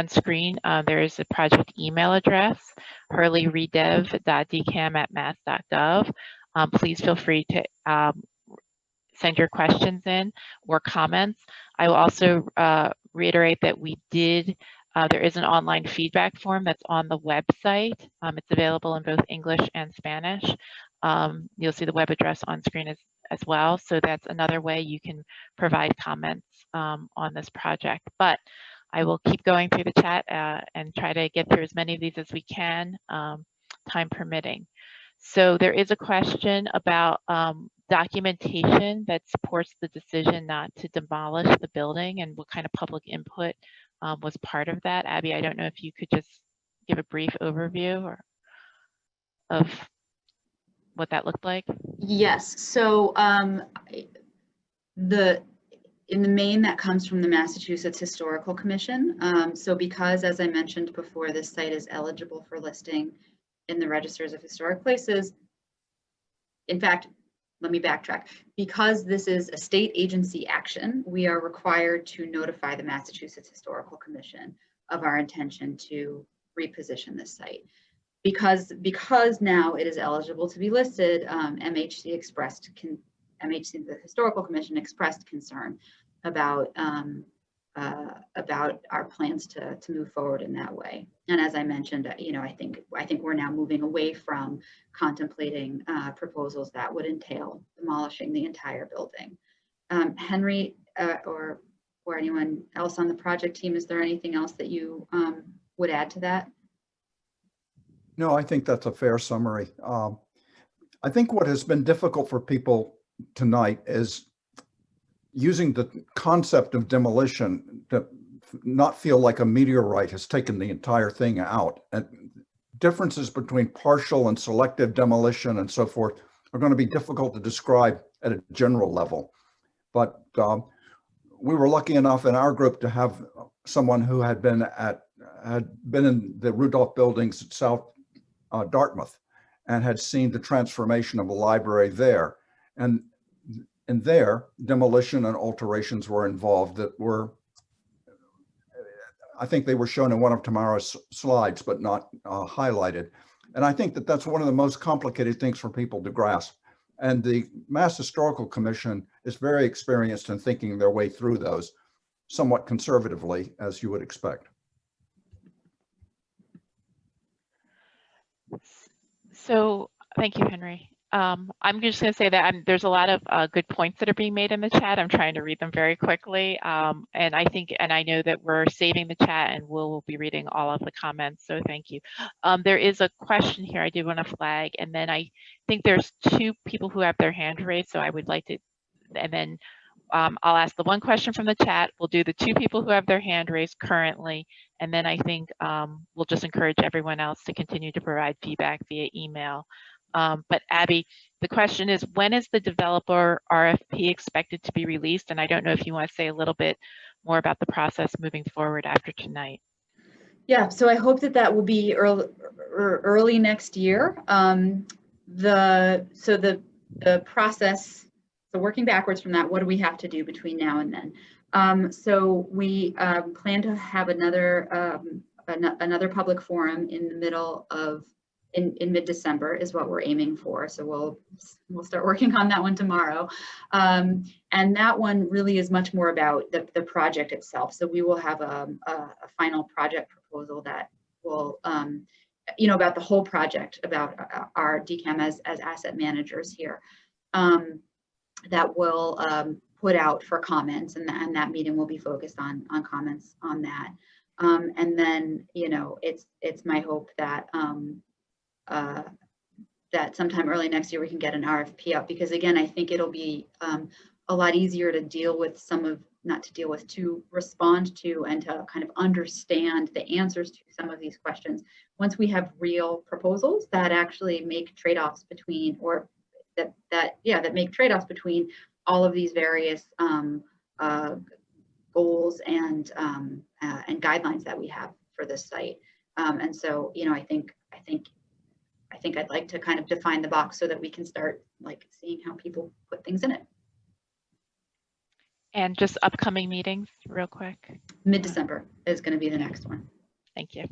screen, there is a project email address, hurleyredev.dcam@mass.gov. Please feel free to send your questions in or comments. I will also reiterate that there is an online feedback form that's on the website. It's available in both English and Spanish. You'll see the web address on screen as well. So that's another way you can provide comments on this project. But I will keep going through the chat and try to get through as many of these as we can, time permitting. So there is a question about documentation that supports the decision not to demolish the building, and what kind of public input was part of that. Abby, I don't know if you could just give a brief overview of what that looked like. Yes, so in the main, that comes from the Massachusetts Historical Commission. So because, as I mentioned before, this site is eligible for listing in the registers of historic places. In fact, let me backtrack. Because this is a state agency action, we are required to notify the Massachusetts Historical Commission of our intention to reposition this site. Because now it is eligible to be listed, MHC, the Historical Commission, expressed concern about our plans to move forward in that way. And as I mentioned, I think we're now moving away from contemplating proposals that would entail demolishing the entire building. Henry, or anyone else on the project team, is there anything else that you would add to that? No, I think that's a fair summary. I think what has been difficult for people tonight is using the concept of demolition to not feel like a meteorite has taken the entire thing out. And differences between partial and selective demolition and so forth are going to be difficult to describe at a general level. But we were lucky enough in our group to have someone who had been in the Rudolph buildings at South Dartmouth and had seen the transformation of a library there. And there, demolition and alterations were involved that were, I think they were shown in one of tomorrow's slides, but not highlighted. And I think that that's one of the most complicated things for people to grasp. And the Mass Historical Commission is very experienced in thinking their way through those, somewhat conservatively, as you would expect. So thank you, Henry. I'm just going to say that there's a lot of good points that are being made in the chat. I'm trying to read them very quickly. And I know that we're saving the chat and we'll be reading all of the comments. So thank you. There is a question here I do want to flag. And then I think there's 2 people who have their hand raised. So I would like to, and then I'll ask the one question from the chat. We'll do the 2 people who have their hand raised currently. And then I think we'll just encourage everyone else to continue to provide feedback via email. But Abby, the question is, when is the developer RFP expected to be released? And I don't know if you want to say a little bit more about the process moving forward after tonight. Yeah, so I hope that will be early next year. The process, so working backwards from that, what do we have to do between now and then? So we plan to have another public forum in the middle of in mid-December is what we're aiming for. So we'll start working on that one tomorrow. And that one really is much more about the project itself. So we will have a final project proposal that will, about the whole project, about our DCAM as asset managers here, that will put out for comments, and that meeting will be focused on comments on that. And then, it's my hope that that sometime early next year we can get an RFP out, because again, I think it'll be a lot easier to deal with to respond to and to kind of understand the answers to some of these questions once we have real proposals that actually make trade-offs between, or that make trade-offs between all of these various goals and guidelines that we have for this site. And so, I think I'd like to kind of define the box so that we can start like seeing how people put things in it. And just upcoming meetings real quick. Mid-December is going to be the next one. Thank you.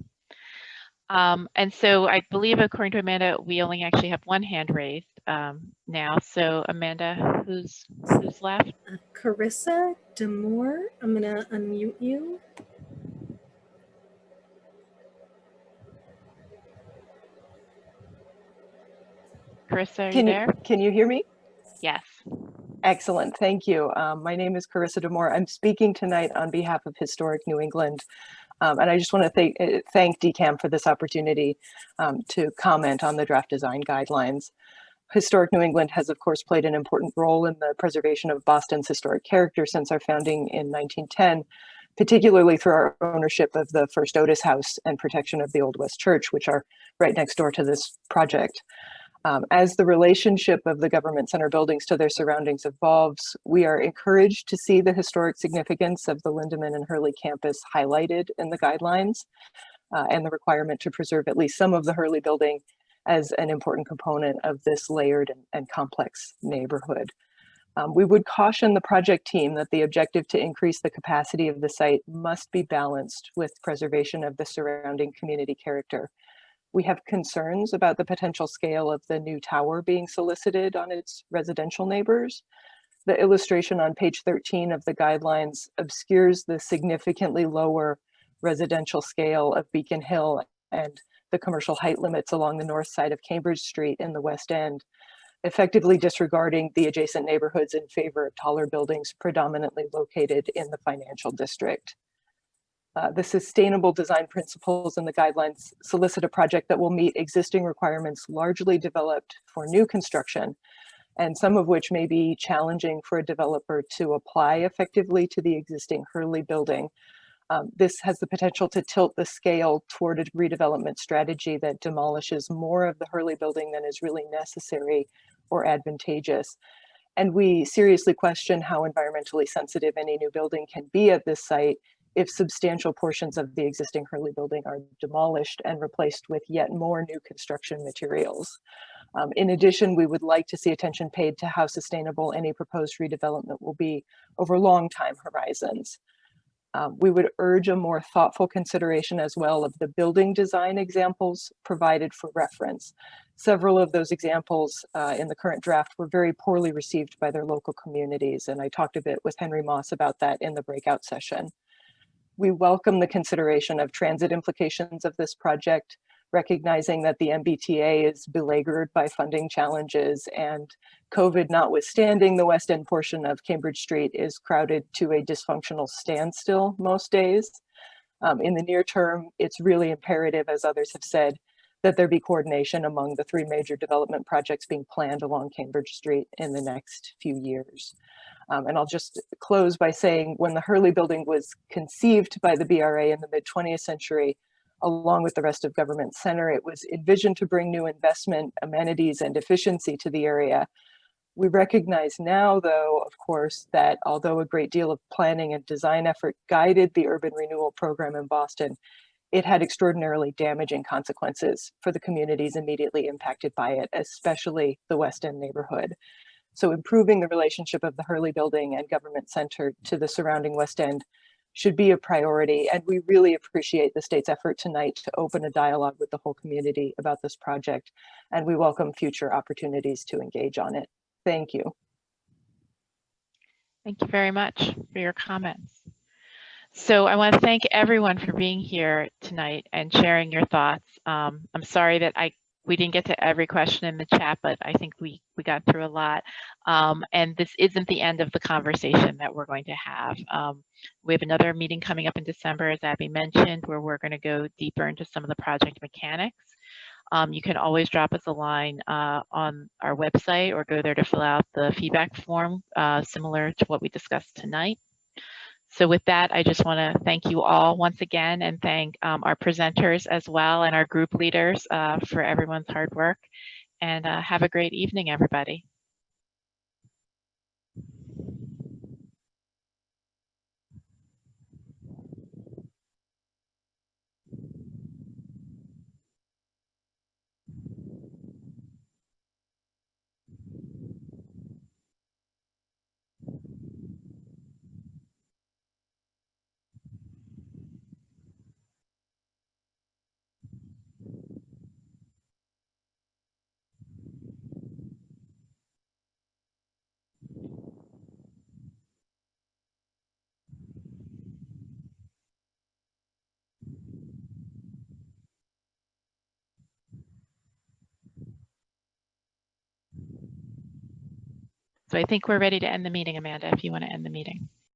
And so I believe, according to Amanda, we only actually have one hand raised now. So Amanda, who's left? Carissa Demore, I'm gonna unmute you. Carissa, are you there? Can you hear me? Yes. Excellent, thank you. My name is Carissa Demore. I'm speaking tonight on behalf of Historic New England. And I just want to thank DCAM for this opportunity to comment on the draft design guidelines. Historic New England has, of course, played an important role in the preservation of Boston's historic character since our founding in 1910, particularly through our ownership of the First Otis House and protection of the Old West Church, which are right next door to this project. As the relationship of the government center buildings to their surroundings evolves, we are encouraged to see the historic significance of the Lindemann and Hurley campus highlighted in the guidelines, and the requirement to preserve at least some of the Hurley building as an important component of this layered and complex neighborhood. We would caution the project team that the objective to increase the capacity of the site must be balanced with preservation of the surrounding community character. We have concerns about the potential scale of the new tower being solicited on its residential neighbors. The illustration on page 13 of the guidelines obscures the significantly lower residential scale of Beacon Hill and the commercial height limits along the north side of Cambridge Street in the West End, effectively disregarding the adjacent neighborhoods in favor of taller buildings predominantly located in the financial district. The sustainable design principles in the guidelines solicit a project that will meet existing requirements largely developed for new construction, and some of which may be challenging for a developer to apply effectively to the existing Hurley building. This has the potential to tilt the scale toward a redevelopment strategy that demolishes more of the Hurley building than is really necessary or advantageous. And we seriously question how environmentally sensitive any new building can be at this site if substantial portions of the existing Hurley building are demolished and replaced with yet more new construction materials. In addition, we would like to see attention paid to how sustainable any proposed redevelopment will be over long time horizons. We would urge a more thoughtful consideration as well of the building design examples provided for reference. Several of those examples in the current draft were very poorly received by their local communities, and I talked a bit with Henry Moss about that in the breakout session. We welcome the consideration of transit implications of this project, recognizing that the MBTA is beleaguered by funding challenges, and COVID notwithstanding, the West End portion of Cambridge Street is crowded to a dysfunctional standstill most days. In the near term, it's really imperative, as others have said, that there be coordination among the three major development projects being planned along Cambridge Street in the next few years. And I'll just close by saying when the Hurley building was conceived by the BRA in the mid-20th century, along with the rest of Government Center, it was envisioned to bring new investment, amenities, and efficiency to the area. We recognize now, though, of course, that although a great deal of planning and design effort guided the urban renewal program in Boston, it had extraordinarily damaging consequences for the communities immediately impacted by it, especially the West End neighborhood. So improving the relationship of the Hurley building and Government Center to the surrounding West End should be a priority. And we really appreciate the state's effort tonight to open a dialogue with the whole community about this project. And we welcome future opportunities to engage on it. Thank you. Thank you very much for your comments. So I want to thank everyone for being here tonight and sharing your thoughts. I'm sorry that we didn't get to every question in the chat, but I think we got through a lot. And this isn't the end of the conversation that we're going to have. We have another meeting coming up in December, as Abby mentioned, where we're going to go deeper into some of the project mechanics. You can always drop us a line on our website or go there to fill out the feedback form similar to what we discussed tonight. So with that, I just want to thank you all once again and thank our presenters as well and our group leaders for everyone's hard work. And have a great evening, everybody. So I think we're ready to end the meeting, Amanda, if you want to end the meeting.